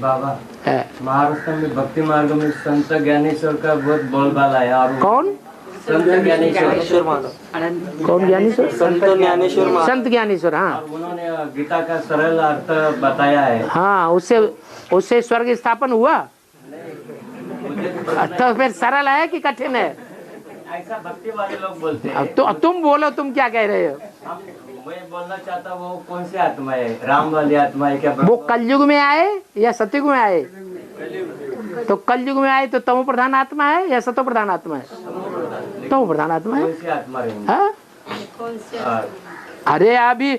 बाबा महाराष्ट्र में भक्ति मार्ग में संत ज्ञानेश्वर का बहुत बोलबाला है। और कौन? संत ज्ञानेश्वर। कौन ज्ञानेश्वर? संत ज्ञानेश्वर। संत ज्ञानेश्वर, हाँ। उन्होंने गीता का सरल अर्थ बताया है। हाँ, उससे स्वर्ग स्थापन हुआ। तो फिर सरल है कि कठिन है? ऐसा भक्ति वाले लोग बोलते हैं। अब तो तुम बोलो, तुम क्या कह रहे हो? मैं बोलना चाहता हूँ वो कौन सी आत्मा है? राम वाली आत्मा है क्या? वो कलयुग में आए या सतयुग में आए? तो कल युग में आए तो तमो प्रधान आत्मा है या सतो प्रधान आत्मा है? तमो प्रधान आत्मा है। हाँ? अरे अभी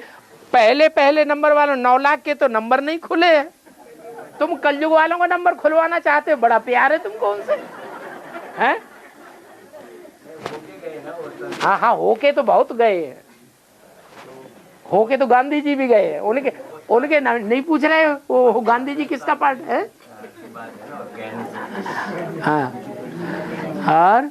पहले नंबर वालों 9 लाख के तो नंबर नहीं खुले हैं, तुम कलयुग वालों का नंबर खुलवाना चाहते हो, बड़ा प्यार है तुमको उनसे, हैं? हाँ हाँ, होके तो बहुत गए हैं, होके तो गांधी जी भी गए हैं, उनके नहीं पूछ रहे हो वो गांधी जी किसका पार्ट है? हाँ, और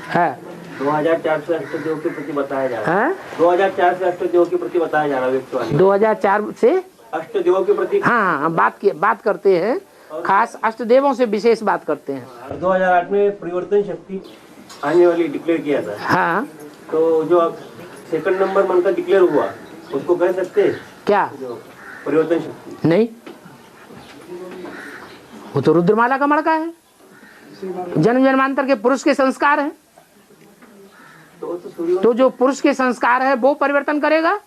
हाँ 2004 से अष्टदेव के प्रति बताया जा रहा है। 2004 से अष्टदेव के प्रति बताया जा रहा है। 2004 से अष्टदेव के प्रति हाँ बात करते हैं, खास अष्टदेवों से विशेष बात करते हैं। 2008 में परिवर्तन शक्ति आने वाली डिक्लेयर किया था। हाँ, तो जो सेकंड नंबर मन का डिक्लेयर हुआ उसको कह सकते हैं क्या? परिवर्तन शक्ति नहीं, वो तो रुद्रमाला का मड़का है, जन्म जन्मांतर के पुरुष के संस्कार है। तो जो पुरुष के संस्कार है वो परिवर्तन करेगा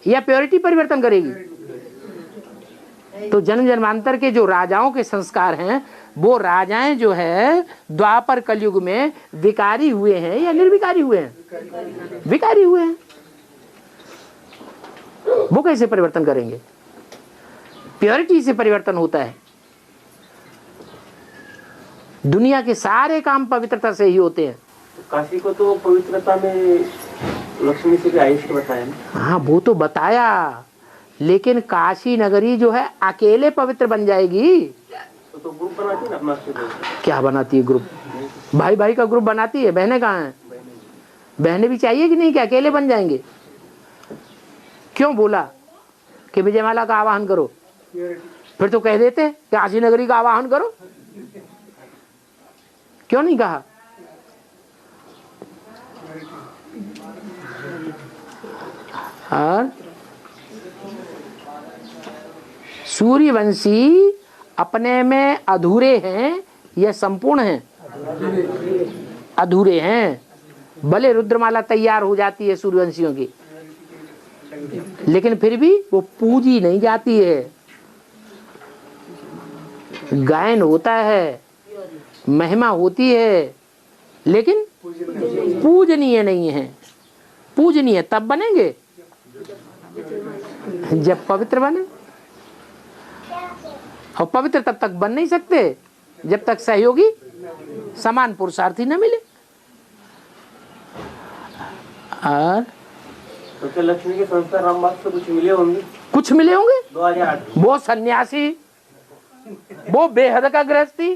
या प्योरिटी परिवर्तन करेगी? तो जन्म जन्मांतर के जो राजाओं के संस्कार हैं वो राजाएं जो है द्वापर कलयुग में विकारी हुए हैं या निर्विकारी हुए हैं? विकारी हुए हैं। वो कैसे परिवर्तन करेंगे? प्योरिटी से परिवर्तन होता है। दुनिया के सारे काम पवित्रता से ही होते हैं। काशी को तो पवित्रता में लक्ष्मी से भी आयुष बताया। हाँ वो तो बताया, लेकिन काशी नगरी जो है अकेले पवित्र बन जाएगी तो ग्रुप बनाती है ना? क्या बनाती है ग्रुप? भाई भाई का ग्रुप बनाती है। बहनें कहाँ हैं? बहनें भी चाहिए कि नहीं कि अकेले बन जाएंगे? क्यों बोला कि विजयमाला का आवाहन करो? फिर तो कह देते कि काशी नगरी का आवाहन करो, क्यों नहीं कहा? और सूर्यवंशी अपने में अधूरे हैं या संपूर्ण हैं? अधूरे हैं। भले रुद्रमाला तैयार हो जाती है सूर्यवंशियों की, लेकिन फिर भी वो पूजी नहीं जाती है। गायन होता है, महिमा होती है, लेकिन पूजनीय नहीं है। पूजनीय तब बनेंगे जब पवित्र बने, और पवित्र तब तक बन नहीं सकते जब तक सहयोगी समान पुरुषार्थी न मिले। और तो लक्ष्मी के संस्कार रामबाग से कुछ मिले होंगे? कुछ मिले होंगे। 2008 वो सन्यासी, वो बेहद का गृहस्थी,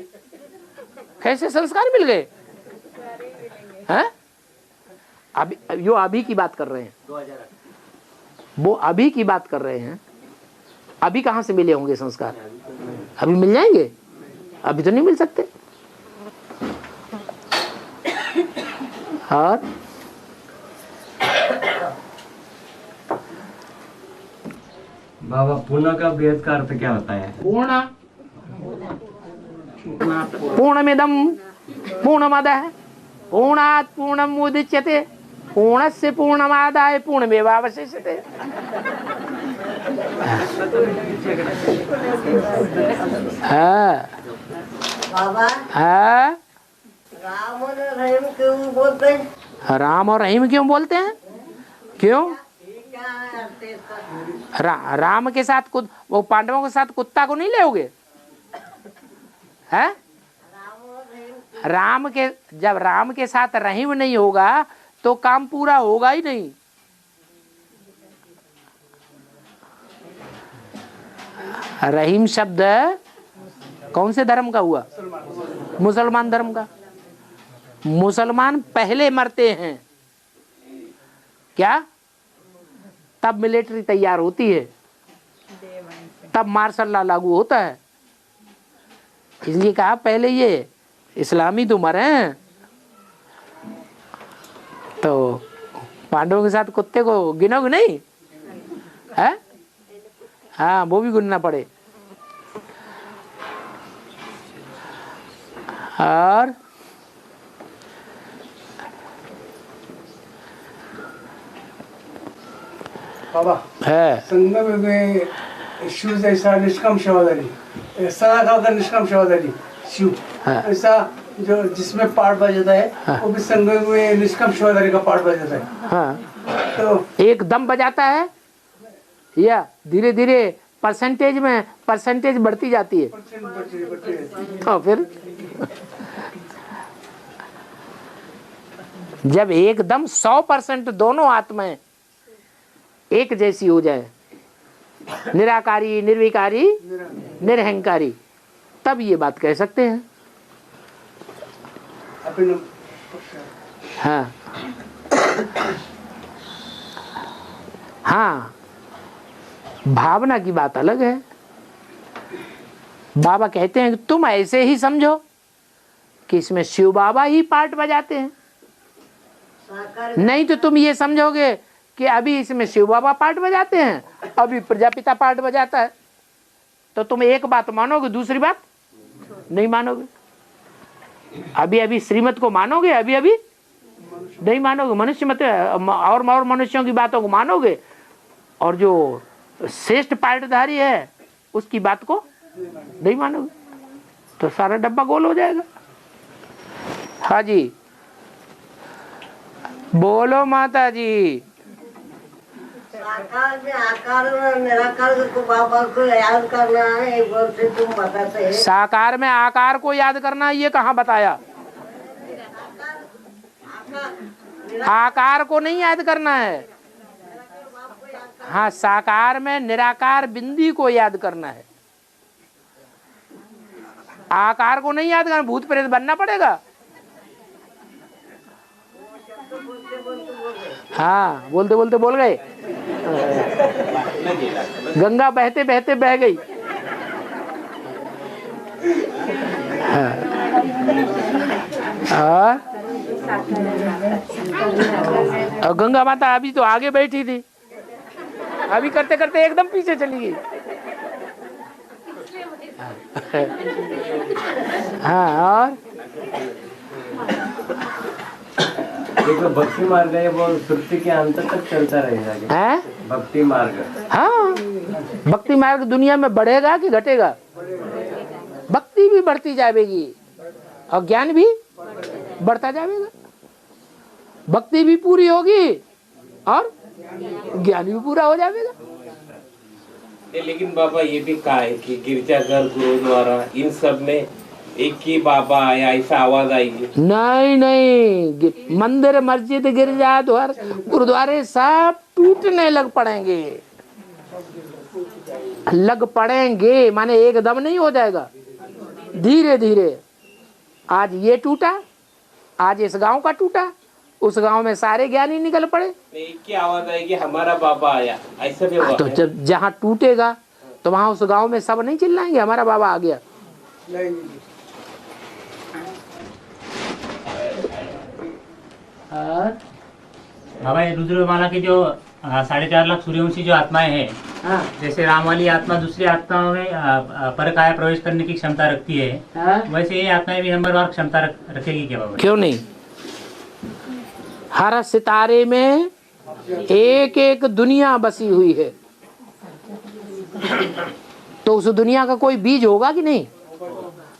कैसे संस्कार मिल गए हैं? अभी की बात कर रहे हैं, 2008 वो अभी की बात कर रहे हैं। अभी कहाँ से मिले होंगे संस्कार? अभी मिल जाएंगे? अभी तो नहीं मिल सकते। और बाबा पूर्ण का वेद का अर्थ क्या होता है? पूर्णमिदं पूर्णमदः पूर्णात् पूर्णमुदच्यते पूर्णस्य पूर्णमादाय पूर्णमेवावशिष्यते। बाबा हाँ, राम और रहीम क्यों बोलते हैं? राम और रहीम क्यों बोलते हैं? क्यों? राम के साथ वो पांडवों के साथ कुत्ता को नहीं लेओगे? हैं? जब राम के साथ रहीम नहीं होगा तो काम पूरा होगा ही नहीं। रहीम शब्द कौन से धर्म का हुआ? मुसलमान धर्म का। मुसलमान पहले मरते हैं क्या? तब मिलिट्री तैयार होती है, तब मार्शल लॉ लागू होता है। इसलिए कहा पहले ये इस्लामी तो मरे हैं। तो पांडवों के साथ कुत्ते को गिनोगे नहीं है? हाँ, वो भी गिनना पड़े। और बाबा है संगम में शिव जैसा निष्काम सेवादारी, सदा काल का निष्काम सेवादारी शिव, ऐसा जो जिसमें पाठ बजाता है वो भी संगम में निष्काम सेवादारी का पाठ बजाता है। हाँ, तो एकदम बजाता है या धीरे धीरे परसेंटेज में परसेंटेज बढ़ती जाती है? तो फिर जब एकदम 100% दोनों आत्माएं एक जैसी हो जाए, निराकारी, निर्विकारी, निरहंकारी, तब ये बात कह सकते हैं। हाँ हाँ, भावना की बात अलग है। बाबा कहते हैं कि तुम ऐसे ही समझो कि इसमें शिव बाबा ही पार्ट बजाते हैं, नहीं तो तुम ये समझोगे कि अभी इसमें शिव बाबा पार्ट बजाते हैं, अभी प्रजापिता पार्ट बजाता है, तो तुम एक बात मानोगे, दूसरी बात नहीं मानोगे। अभी अभी श्रीमत को मानोगे, अभी अभी नहीं मानोगे। मनुष्य मत और मनुष्यों की बातों को मानोगे, और जो श्रेष्ठ पार्टधारी है उसकी बात को नहीं मानोगे, तो सारा डब्बा गोल हो जाएगा। हाँ जी, बोलो माता जी। साकार में आकार में निराकार को बाबा को याद करना है, एक बार से तुम बताते हैं। साकार में आकार को याद करना, ये कहाँ बताया? आकार को नहीं याद करना है। हाँ, साकार में निराकार बिंदी को याद करना है, आकार को नहीं याद करना। भूत प्रेत बनना पड़ेगा। हाँ, बोलते बोलते बोल गए। गंगा बहते बहते बह गई। हाँ, और गंगा माता अभी तो आगे बैठी थी, अभी करते करते एकदम पीछे चली गई। हाँ, और देखो भक्ति मार्ग है वो सुक्ति के अंत तक चलता रहेगा। है भक्ति मार्ग। हाँ, भक्ति मार्ग दुनिया में बढ़ेगा कि घटेगा? भक्ति भी बढ़ती जाएगी और ज्ञान भी बढ़ता जाएगा। भक्ति भी पूरी होगी और ज्ञान भी पूरा हो जाएगा। लेकिन बाबा ये भी कहा है कि गिरजाघर, गुरुद्वारा, इन सब में एक ही बाबा आया, ऐसा आवाज आएगी? नहीं नहीं, मंदिर, मस्जिद, गिरजाघर, गुरुद्वारे सब टूटने लग पड़ेंगे, माने एकदम नहीं हो जाएगा, धीरे धीरे। आज ये टूटा, आज इस गांव का टूटा, उस गांव में सारे ज्ञानी निकल पड़े, एक ही आवाज आएगी, हमारा बाबा आया, ऐसा भी हुआ? तो जब जहाँ टूटेगा तो वहां उस गांव में सब नहीं चिल्लाएंगे हमारा बाबा आ गया। बाबा, ये रुद्रमाला की जो 4.5 लाख सूर्यवंशी जो आत्माएं हैं, हाँ। जैसे राम वाली आत्मा दूसरी आत्माओं में परकाया प्रवेश करने की क्षमता रखती है, हाँ। वैसे ये आत्माएं भी नंबरवार क्षमता रखेगी क्या बाबा? क्यों नहीं? हर सितारे में एक एक दुनिया बसी हुई है, तो उस दुनिया का कोई बीज होगा कि नहीं?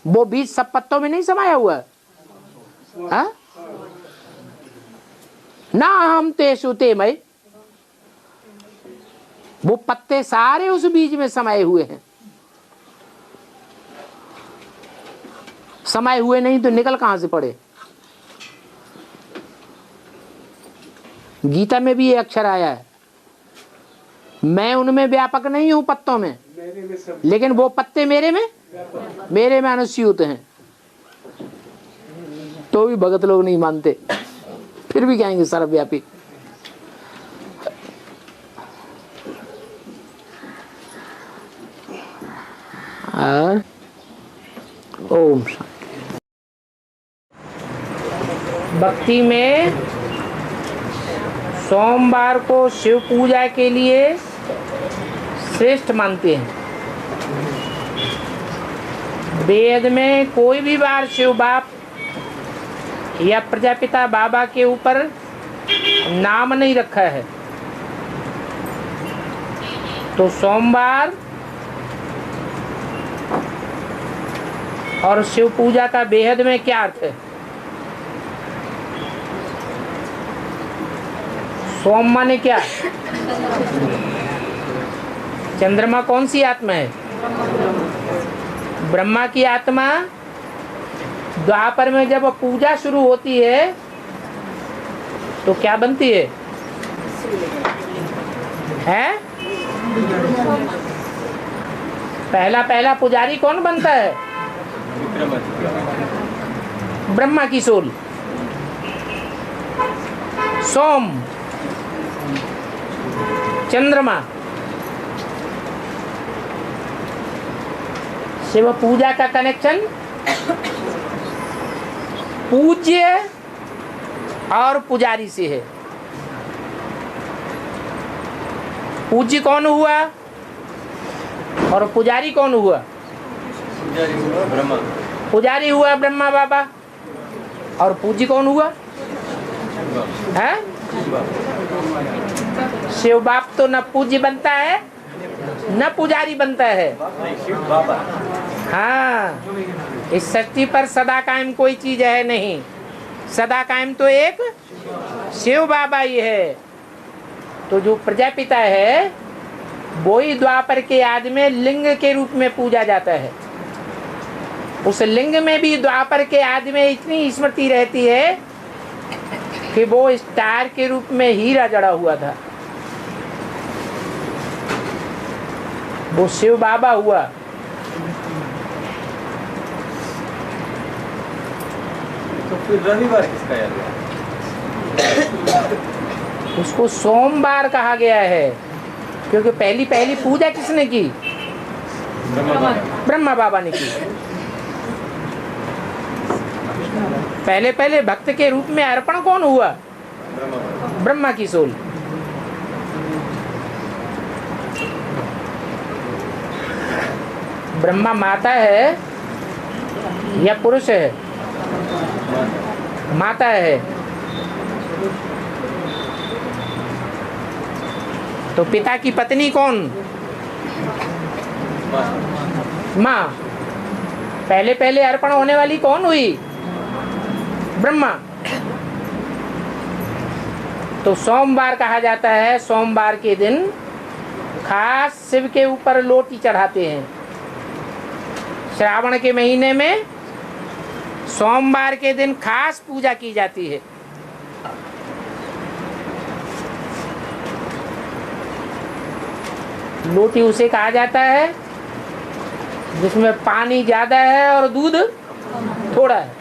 वो बीज सब पत्तों में नहीं समाया हुआ है। हाँ? ना हम तेषु तेमय, वो पत्ते सारे उस बीज में समाये हुए हैं। समाये हुए नहीं तो निकल कहां से पड़े? गीता में भी ये अक्षर आया है, मैं उनमें व्यापक नहीं हूं पत्तों में, लेकिन वो पत्ते मेरे में अनुस्यूत हैं। तो भी भगत लोग नहीं मानते, फिर भी कहेंगे सर्वव्यापी। ओम शांति। भक्ति में सोमवार को शिव पूजा के लिए श्रेष्ठ मानते हैं। वेद में कोई भी बार शिव बाप या प्रजापिता बाबा के ऊपर नाम नहीं रखा है, तो सोमवार और शिव पूजा का बेहद में क्या अर्थ है? सोम माने क्या? चंद्रमा कौन सी आत्मा है? ब्रह्मा की आत्मा। द्वापर में जब पूजा शुरू होती है तो क्या बनती है? हैं? पहला पुजारी कौन बनता है? ब्रह्मा की सोल। सोम, चंद्रमा। शिव पूजा का कनेक्शन पूज्य और पुजारी से है। पूज्य कौन हुआ और पुजारी कौन हुआ? ब्रह्मा। पुजारी हुआ ब्रह्मा बाबा और पूज्य कौन हुआ? है? शिव बाप तो न पूज्य बनता है न पुजारी बनता है। हाँ, इस सृष्टि पर सदा कायम कोई चीज है नहीं। सदा कायम तो एक शिव बाबा ही है। तो जो प्रजापिता है वो ही द्वापर के आदि में लिंग के रूप में पूजा जाता है। उस लिंग में भी द्वापर के आदि में इतनी स्मृति रहती है कि वो स्टार के रूप में हीरा जड़ा हुआ था। वो शिव बाबा हुआ। तो फिर रविवार किसका याद है? उसको सोमवार कहा गया है क्योंकि पहली पूजा किसने की? ब्रह्मा बाबा ने की। पहले भक्त के रूप में अर्पण कौन हुआ? ब्रह्मा की सोल। ब्रह्मा माता है या पुरुष है? माता है। तो पिता की पत्नी कौन? माँ। पहले अर्पण होने वाली कौन हुई? ब्रह्मा। तो सोमवार कहा जाता है। सोमवार के दिन खास शिव के ऊपर लोटी चढ़ाते हैं। श्रावण के महीने में सोमवार के दिन खास पूजा की जाती है। लोटी उसे कहा जाता है जिसमें पानी ज्यादा है और दूध थोड़ा है।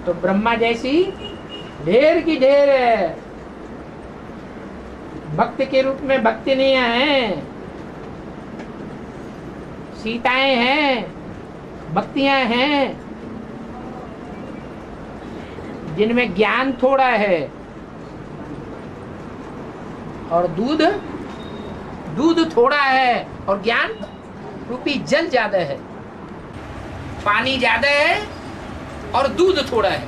तो ब्रह्मा जैसी ढेर की ढेर है। भक्त के रूप में भक्तिनियां हैं, सीताएं हैं, भक्तियां हैं, जिनमें ज्ञान थोड़ा है और दूध थोड़ा है और ज्ञान रूपी जल ज्यादा है। पानी ज्यादा है और दूध थोड़ा है।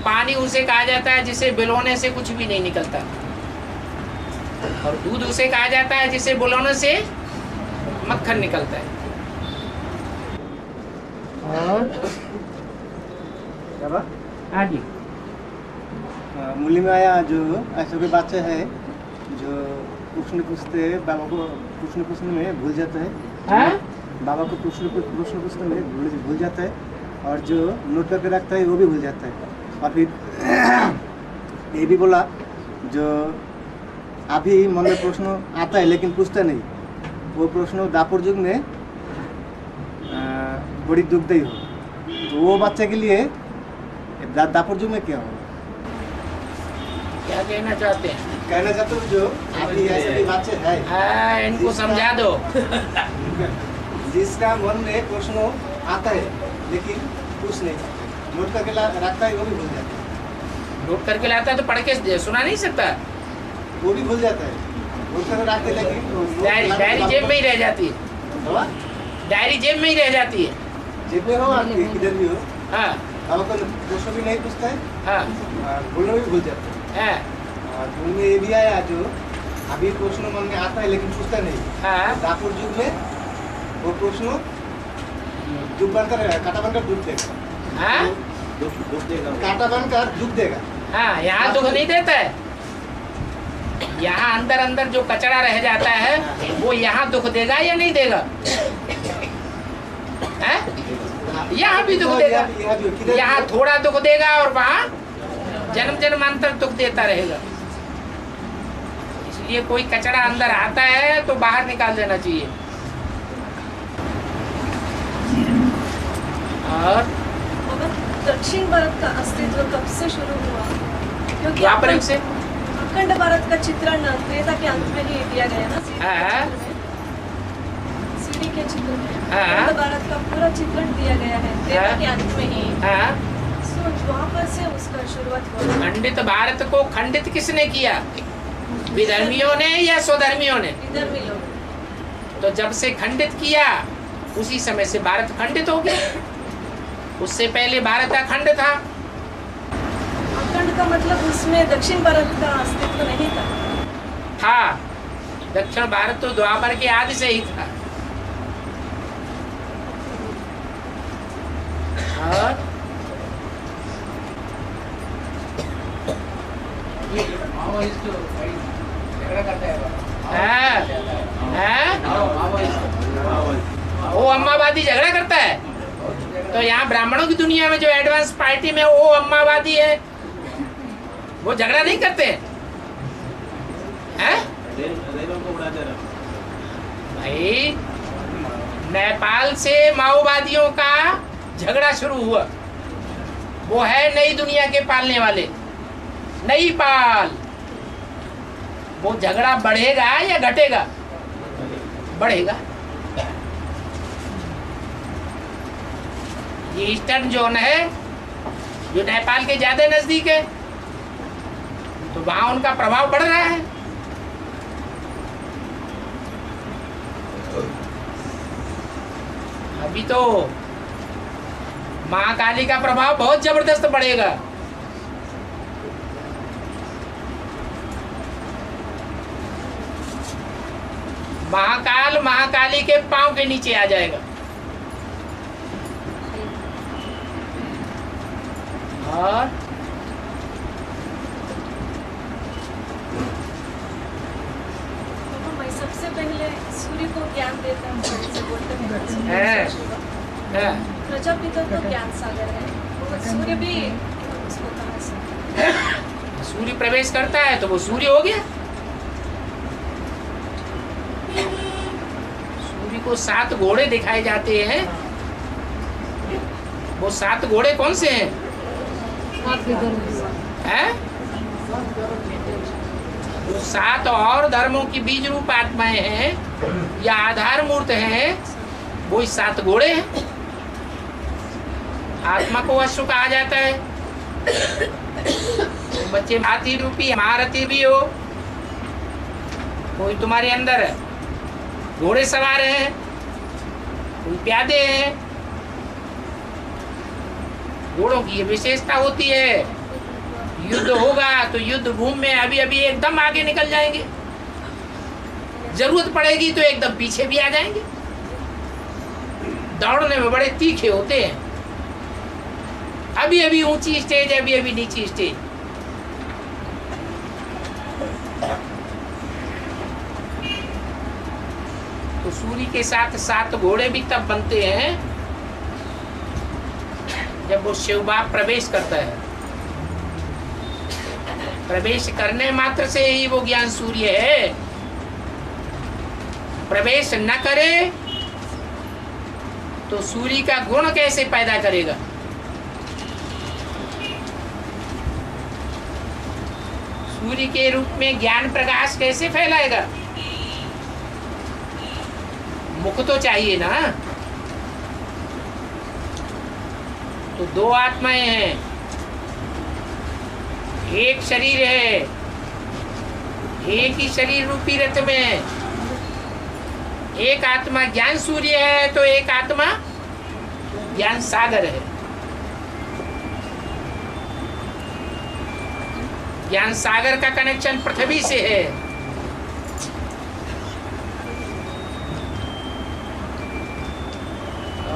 पानी उसे कहा जाता है जिसे बिलोने से कुछ भी नहीं निकलता, और दूध उसे कहा जाता है जिसे बिलोने से मक्खन निकलता है। और हाँ जी, मूली में आया जो ऐसे कोई बच्चे हैं जो प्रश्न पूछते बाबा को, प्रश्न पूछने में भूल जाता है। बाबा को प्रश्न पूछने में भूल जाता है, और जो नोट करके रखता है वो भी भूल जाता है। और फिर ये भी बोला जो अभी मन में प्रश्न आता है लेकिन पूछता नहीं, वो प्रश्न दापुर युग में बड़ी दुखदायी हो। तो वो बच्चे के लिए दापुर युग में क्या हो? क्या कहना चाहते हैं? कहना चाहते हो जो अभी ऐसे भी बच्चे हैं, इनको समझा दो। जिसका मन में प्रश्न आता है लेकिन कुछ नहीं, नोट करके रखता है वो भी भूल जाता है। नोट करके लाता है तो पढ़ के सुना नहीं सकता, वो भी भूल जाता है। नोट करके रखते लेकिन डायरी जेब में ही रह जाती है। डायरी जेब में ही रह जाती है। जेब में हो आपकी किधर भी हो। हाँ, अब तो प्रश्न भी नहीं पूछता है। हाँ, बोलना भी भूल जाता है। हाँ। और उनमें ये भी आया जो अभी प्रश्न मन में आता है लेकिन पूछता नहीं। हाँ। दापुर युग में वो प्रश्न दुख बनकर कांटा बनकर दुख देगा। हाँ? दुख देगा, कांटा बनकर दुख देगा। हाँ, यहाँ दुख नहीं देता है। यहाँ अंदर अंदर जो कचरा रह जाता है वो यहाँ दुख देगा या नहीं देगा? हैं? यहाँ भी दुख देगा। यहाँ थोड़ा दुख देगा और वहाँ जन्म जन्मांतर दुख देता रहेगा। इसलिए कोई कचरा अंदर आता है तो बाहर निकाल देना चाहिए। और दक्षिण भारत का अस्तित्व कब से शुरू हुआ? क्योंकि द्वापर से अखंड भारत का चित्रण त्रेता के अंत में ही दिया गया ना, सीढ़ी के चित्र में अखंड भारत का पूरा चित्रण दिया गया है त्रेता के अंत में ही। सो द्वापर से उसका शुरुआत हुआ। खंडित भारत को खंडित किसने किया? विधर्मियों ने या स्वधर्मियों ने? विधर्मी लोग। तो जब से खंडित किया उसी समय से भारत खंडित हो गया। उससे पहले भारत अखंड था। अखंड का मतलब उसमें दक्षिण भारत का अस्तित्व नहीं था। था। दक्षिण भारत तो द्वापर के आदि से ही था। और वो अम्मावादी झगड़ा करता है। तो यहाँ ब्राह्मणों की दुनिया में जो एडवांस पार्टी में वो अम्मावादी है, वो झगड़ा नहीं करते हैं? भाई नेपाल से माओवादियों का झगड़ा शुरू हुआ। वो है नई दुनिया के पालने वाले, नई पाल। वो झगड़ा बढ़ेगा या घटेगा? बढ़ेगा। ये ईस्टर्न जोन है जो नेपाल के ज्यादा नजदीक है, तो वहां उनका प्रभाव बढ़ रहा है। अभी तो महाकाली का प्रभाव बहुत जबरदस्त बढ़ेगा। महाकाल महाकाली के पांव के नीचे आ जाएगा। और मैं सबसे पहले सूर्य को ज्ञान देता हूँ, जैसे बोलते हैं प्रजापिता तो ज्ञान सागर है, सूर्य भी उसको कहाँ से? सूर्य प्रवेश करता है तो वो सूर्य हो गया। सूर्य को 7 घोड़े दिखाए जाते हैं। वो 7 घोड़े कौन से हैं? हैं? वो 7 और धर्मों की बीज रूप आत्माएं हैं या आधार मूर्त हैं, वो 7 घोड़े हैं। आत्मा को अश्व कहा जाता है। बच्चे हाथी रूपी महारथी भी हो, कोई तुम्हारे अंदर घोड़े सवार हैं, कोई प्यादे हैं। घोड़ों की ये विशेषता होती है, युद्ध होगा तो युद्ध भूमि में अभी अभी एकदम आगे निकल जाएंगे, जरूरत पड़ेगी तो एकदम पीछे भी आ जाएंगे। दौड़ने में बड़े तीखे होते हैं, अभी अभी ऊंची स्टेज, अभी अभी नीची स्टेज। तो सूर्य के साथ 7 घोड़े भी तब बनते हैं जब वो शिव बाप प्रवेश करता है। प्रवेश करने मात्र से ही वो ज्ञान सूर्य है। प्रवेश न करे तो सूर्य का गुण कैसे पैदा करेगा? सूर्य के रूप में ज्ञान प्रकाश कैसे फैलाएगा? मुख तो चाहिए ना। तो 2 आत्माएं हैं, एक शरीर है, एक ही शरीर रूपी रथ में एक आत्मा ज्ञान सूर्य है तो एक आत्मा ज्ञान सागर है। ज्ञान सागर का कनेक्शन पृथ्वी से है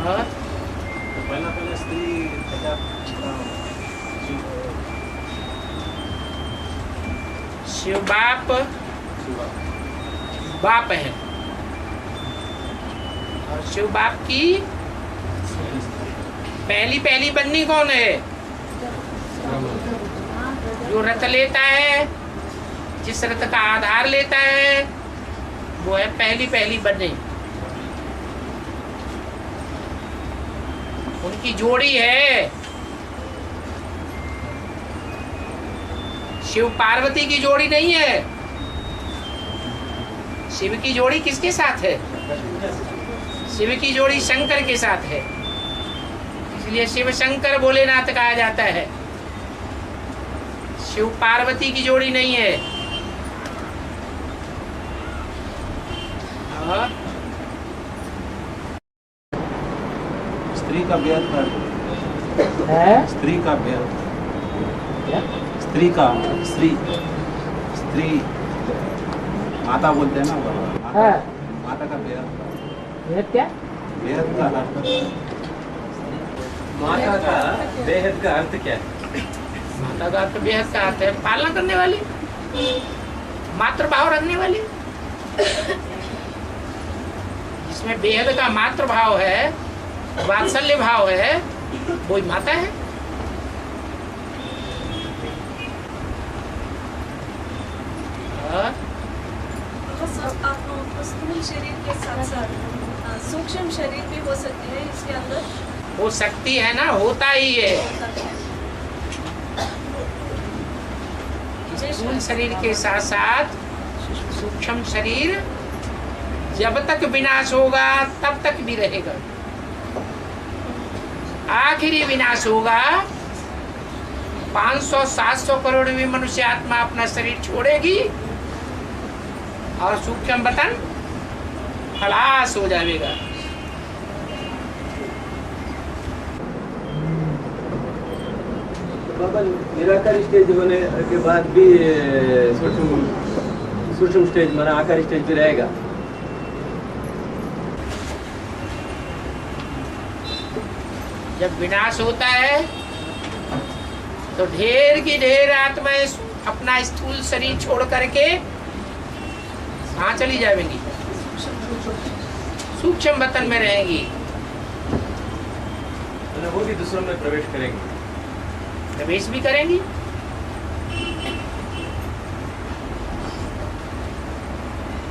और पहला स्त्री शिव बाप बाप है, और शिव बाप की पहली पत्नी कौन है? जो रथ लेता है, जिस रथ का आधार लेता है, वो है पहली पत्नी। उनकी जोड़ी है शिव पार्वती की जोड़ी नहीं है। शिव की जोड़ी किसके साथ है? शिव की जोड़ी शंकर के साथ है, इसलिए शिव शंकर भोलेनाथ कहा जाता है। शिव पार्वती की जोड़ी नहीं है। और स्त्री का बेहद है, स्त्री का बेहद, स्त्री माता बोलते हैं ना माता, माता का बेहद क्या? बेहद का माता का बेहद का अर्थ क्या है? माता का अर्थ बेहद का अर्थ है पालना करने वाली, मातृभाव रखने वाली। जिसमें बेहद का मातृभाव है, वात्सल्य भाव है, वही माता है। स्थूल शरीर के साथ साथ सूक्ष्म शरीर भी हो सकती है इसके अंदर? हो सकती है ना, होता ही है। स्थूल शरीर के साथ साथ सूक्ष्म शरीर जब तक विनाश होगा तब तक भी रहेगा। आखिरी विनाश होगा 500-700 करोड़ भी मनुष्य आत्मा अपना शरीर छोड़ेगी और सूक्ष्म वतन खलास हो जाएगा। बाबा निराकार स्टेज होने के बाद भी सूक्ष्म स्टेज माना आकार स्टेज भी रहेगा? जब विनाश होता है तो ढेर की ढेर आत्माएं अपना स्थूल शरीर छोड़ करके कहाँ चली जाएंगी? सूक्ष्म वतन में रहेंगी। वो भी दूसरों में प्रवेश करेंगी, प्रवेश भी करेंगी।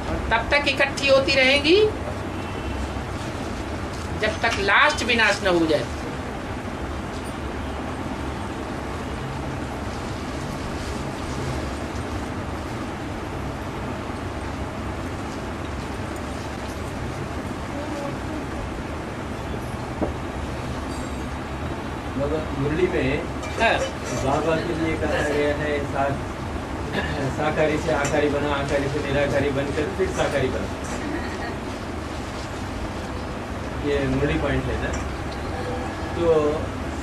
और तब तक इकट्ठी होती रहेंगी जब तक लास्ट विनाश न हो जाए। मुरली में बाबा के लिए कहा गया है साकारी से आकारी बना, आकारी से निराकारी बनकर फिर साकारी बना। ये मुरली पॉइंट है ना, तो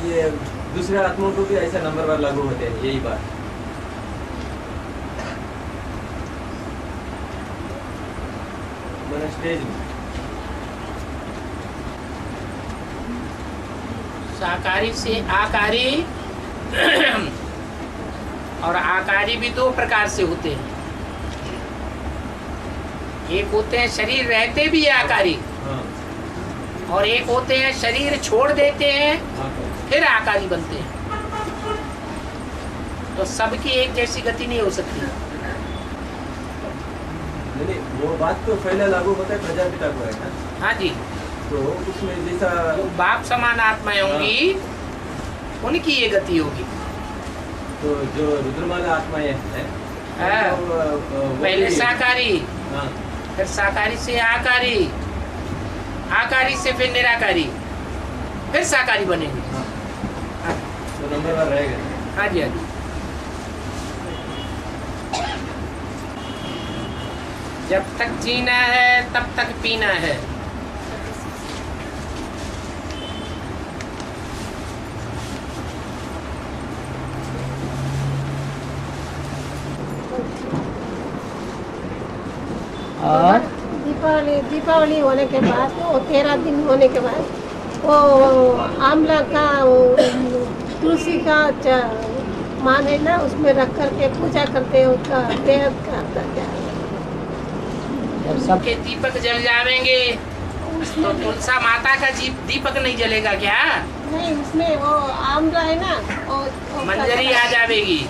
ये दूसरे आत्माओं को भी ऐसा नंबरवार लागू होते हैं, यही बात। स्टेज में साकारी से आकारी और आकारी भी दो प्रकार से होते हैं। एक होते हैं शरीर रहते भी आकारी, और एक होते हैं शरीर छोड़ देते हैं फिर आकारी बनते हैं। तो सबकी एक जैसी गति नहीं हो सकती। नहीं, वो बात तो पहले लागू होता है प्रजापिता को, है ना? हाँ जी। तो उसमें जैसा बाप समान आत्माएं होंगी, उनकी ये गति होगी। तो जो रुद्रमाला आत्माएं हैं, पहले साकारी, फिर साकारी से आकारी, आकारी से फिर निराकारी, फिर साकारी बनेंगे। तो नंबर 1 रहेगा। हाँ जी, हाँ जी। जब तक जीना है तब तक पीना है। और दीपावली होने के बाद, वो 13 दिन होने के बाद वो आंवला का वो तुलसी का मान है ना, उसमें रख करके पूजा करते हैं, उसका बेहद का जब सबके दीपक जल जाएंगे तो तुलसा माता का दीपक नहीं जलेगा क्या? नहीं, उसमें वो आंवला है ना, वो मंजरी आ जाएगी,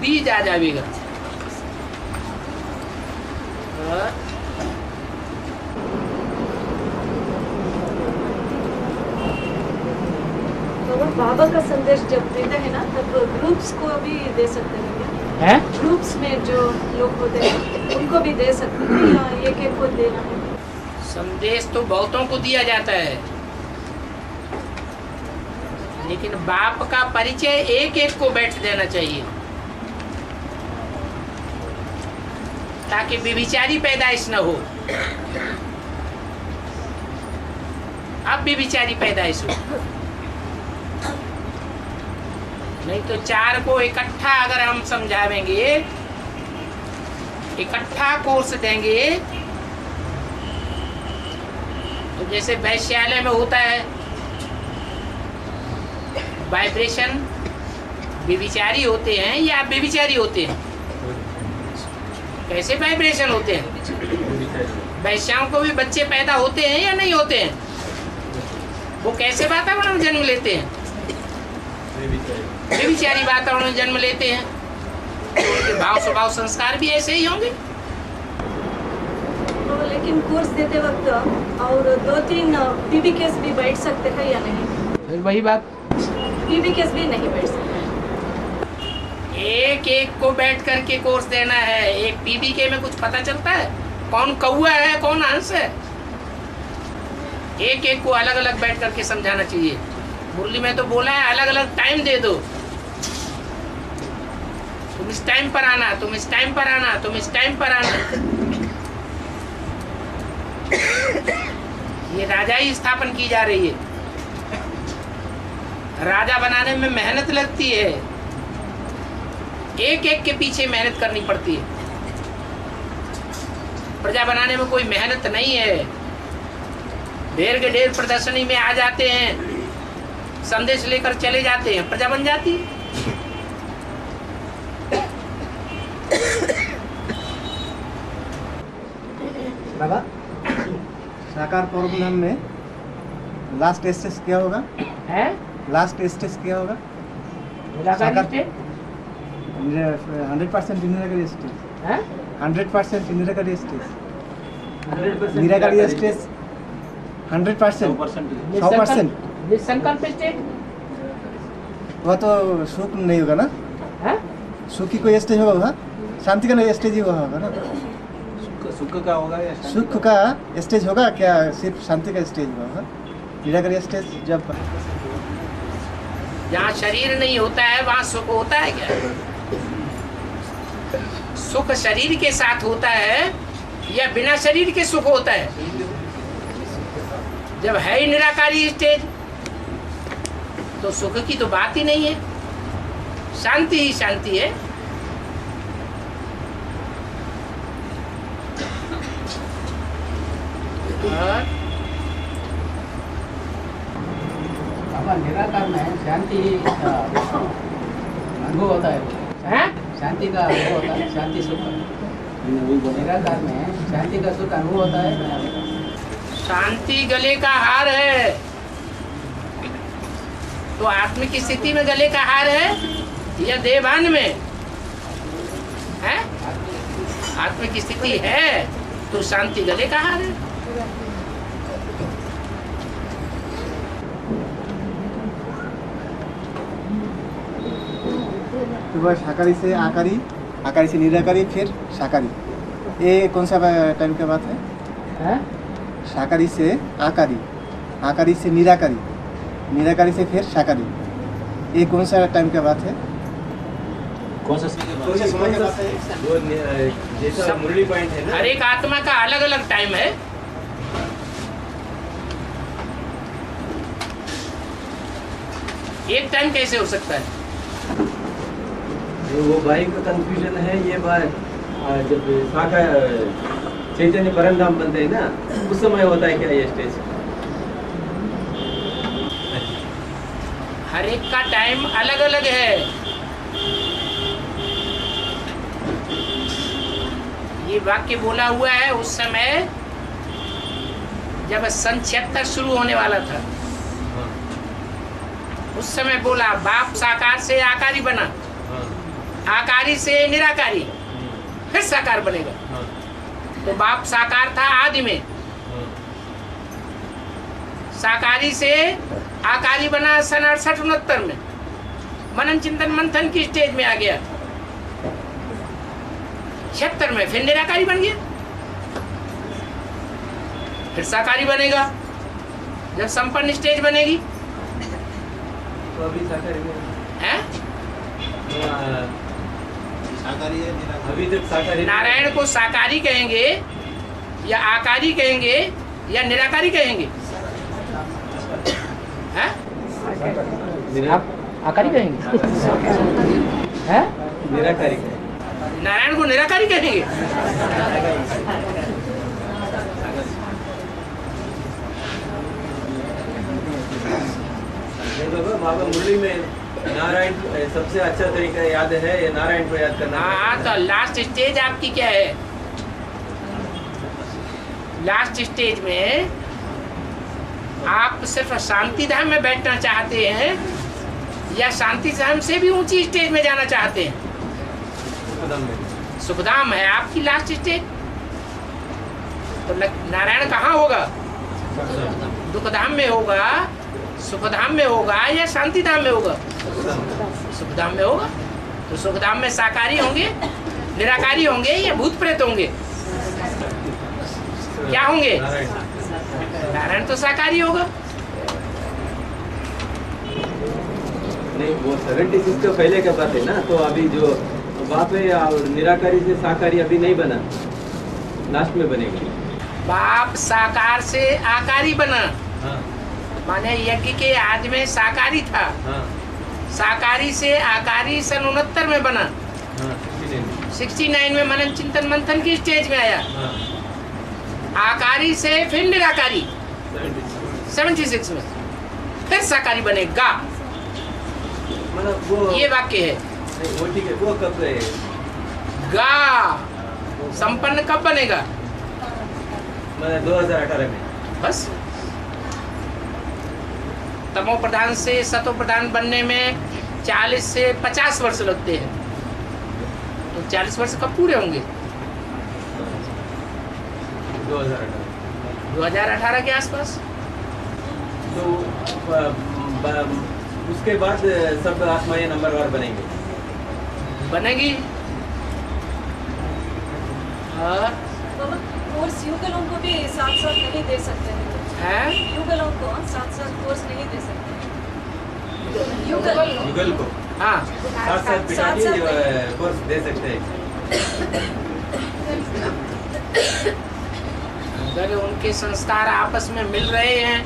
बीज आ जाएगा। तो बाबा का संदेश जब देते हैं ना, तब ग्रुप्स को भी दे सकते हैं क्या? ग्रुप्स में जो लोग होते हैं उनको भी दे सकते हैं या एक एक को देना है? संदेश तो बहुतों को दिया जाता है, लेकिन बाप का परिचय एक एक को बैठ देना चाहिए, ताकि व्यभिचारी पैदाइश न हो। अब व्यभिचारी पैदाइश हो, नहीं तो चार को इकट्ठा अगर हम समझावेंगे, इकट्ठा कोर्स देंगे, तो जैसे वैश्यालय में होता है वाइब्रेशन, व्यभिचारी होते हैं या व्यभिचारी होते हैं? कैसे वाइब्रेशन होते हैं? वैश्याओं को भी बच्चे पैदा होते हैं या नहीं होते हैं? वो कैसे वातावरण में जन्म लेते हैं? व्यभिचारी वातावरण में जन्म लेते हैं, तो उनके भाव स्वभाव संस्कार भी ऐसे ही होंगे। तो लेकिन कोर्स देते वक्त और 2-3 पीबी केस भी बैठ सकते हैं या नहीं? फिर वही बात, पीबी केस भी नहीं बैठ सकते। एक एक को बैठ करके कोर्स देना है। एक पीबीके में कुछ पता चलता है कौन कौआ है कौन हंस है? एक एक को अलग अलग बैठ करके समझाना चाहिए। मुरली में तो बोला है अलग अलग टाइम दे दो, तुम इस टाइम पर आना, तुम इस टाइम पर आना, तुम इस टाइम पर आना। ये राजा ही स्थापन की जा रही है। राजा बनाने में मेहनत लगती है, एक एक के पीछे मेहनत करनी पड़ती है। प्रजा बनाने में कोई मेहनत नहीं है। ढेर के ढेर प्रदर्शनी में आ जाते हैं, संदेश लेकर चले जाते हैं, प्रजा बन जाती है। बाबा, साकार प्रोग्राम में लास्ट स्टेज क्या होगा? है लास्ट स्टेज क्या होगा? 100% निराकारी स्टेज। 100% निराकारी स्टेज। निराकारी स्टेज 100%, 100%। संकल्प स्टेज वह तो सुख नहीं होगा ना? सुख की कोई स्टेज होगा वहाँ? शांति का नहीं स्टेज ही वहाँ होगा ना? सुख का होगा या सुख का स्टेज होगा क्या? सिर्फ शांति का स्टेज होगा? निराकारी स्टेज जब जहाँ शरीर नहीं होता है वहाँ सुख होता है क्या? सुख शरीर के साथ होता है या बिना शरीर के सुख होता है? जब है ही निराकारी स्टेज तो सुख की तो बात ही नहीं है, शांति ही शांति है। निराकार में शांति अनुभव होता है, शांति का अनुभव होता है, शांति सुख। निराकार में शांति का सुख अनुभव होता है। शांति गले का हार है, तो आत्म की स्थिति में गले का हार है या देवान में है? आत्म की स्थिति है तो शांति गले का हार है। तो वह शाकाहारी से आकारी, आकारी से निराकारी, फिर शाकाहारी। ये कौन सा टाइम की बात है? शाकाहारी से आकारी, आकारी से निराकारी, निराकारी से फिर शाकाहारी। ये कौन सा टाइम की बात है? कौन सा समय का बात है? वो जैसा मुरली पॉइंट है ना, हर एक आत्मा का अलग अलग टाइम है। एक टाइम कैसे हो सकता है? वो भाई का कंफ्यूजन है ये बात। जब चैतन्य परमधाम बनते हैं ना, उस समय होता है क्या ये स्टेज? हर एक का टाइम अलग अलग है। ये वाक्य बोला हुआ है उस समय जब सन 76 शुरू होने वाला था, उस समय बोला बाप साकार से आकारी बना, आकारी से निराकारी, फिर साकार बनेगा। तो बाप साकार था आदि में, साकारी से आकारी बना सन 68-69 में, मनन चिंतन मंथन की स्टेज में आ गया। 76 में फिर निराकारी बन गया, फिर साकारी बनेगा जब संपन्न स्टेज बनेगी। तो अभी साकारी है, अभी तक साकारी। नारायण को साकारी कहेंगे या आकारी कहेंगे या निराकारी कहेंगे? हैं? आकारी कहेंगे? हैं? निराकारी। नारायण को निराकारी कहेंगे? बाबा मुरली में नारायण सबसे अच्छा तरीका याद है, ये नारायण को याद करना। हाँ, तो लास्ट स्टेज आपकी क्या है? लास्ट स्टेज में आप सिर्फ शांति धाम में बैठना चाहते हैं या शांति धाम से भी ऊंची स्टेज में जाना चाहते हैं? सुखधाम है आपकी लास्ट स्टेज। तो नारायण कहाँ होगा? दुखधाम में होगा, सुखधाम में होगा या शांति धाम में होगा? सुखधाम में होगा। तो सुखधाम में साकारी होंगे, निराकारी होंगे या भूत प्रेत होंगे? क्या होंगे? नारायण तो साकारी होगा। नहीं, वो 76 तो पहले का बात है ना, तो अभी जो बाप है और निराकारी से साकारी अभी नहीं बना, लास्ट में बनेगी। बाप साकार से आकारी बना। हाँ। माने यज्ञ के आदि में साकारी था। हाँ। साकारी से आकारी सन 69 में बना। हाँ, 69 में मनन चिंतन मंथन की स्टेज में आया। हाँ। आकारी से फिर निराकारी 76 में, फिर साकारी बनेगा। मतलब वो ये वाक्य है। वो ठीक है, वो कब है? संपन्न कब बनेगा? मतलब 2018 में। बस तमो प्रधान से सतो प्रधान बनने में 40 से 50 वर्ष लगते हैं। तो 40 वर्ष कब पूरे होंगे? 2018 के आसपास। तो उसके बाद सब आत्माएं नंबरवार बनेंगी। और कोर्स युगलों को भी साथ साथ नहीं दे सकते हैं? युगलों को साथ साथ कोर्स नहीं दे सकते? युगल को हाँ साथ बिठा के कोर्स दे सकते हैं। अगर उनके संस्कार आपस में मिल रहे हैं,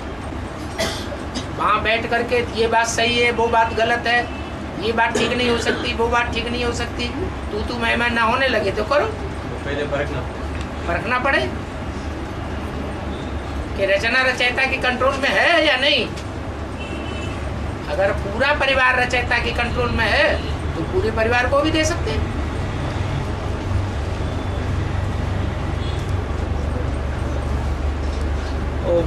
वहाँ बैठ करके ये बात सही है, वो बात गलत है, ये बात ठीक नहीं हो सकती, वो बात ठीक नहीं हो सकती, तू मैं ना होने लगे तो करो। तो पहले परखना पड़े कि रचना रचयिता के कंट्रोल में है या नहीं। अगर पूरा परिवार रचयिता के कंट्रोल में है तो पूरे परिवार को भी दे सकते हैं। ओम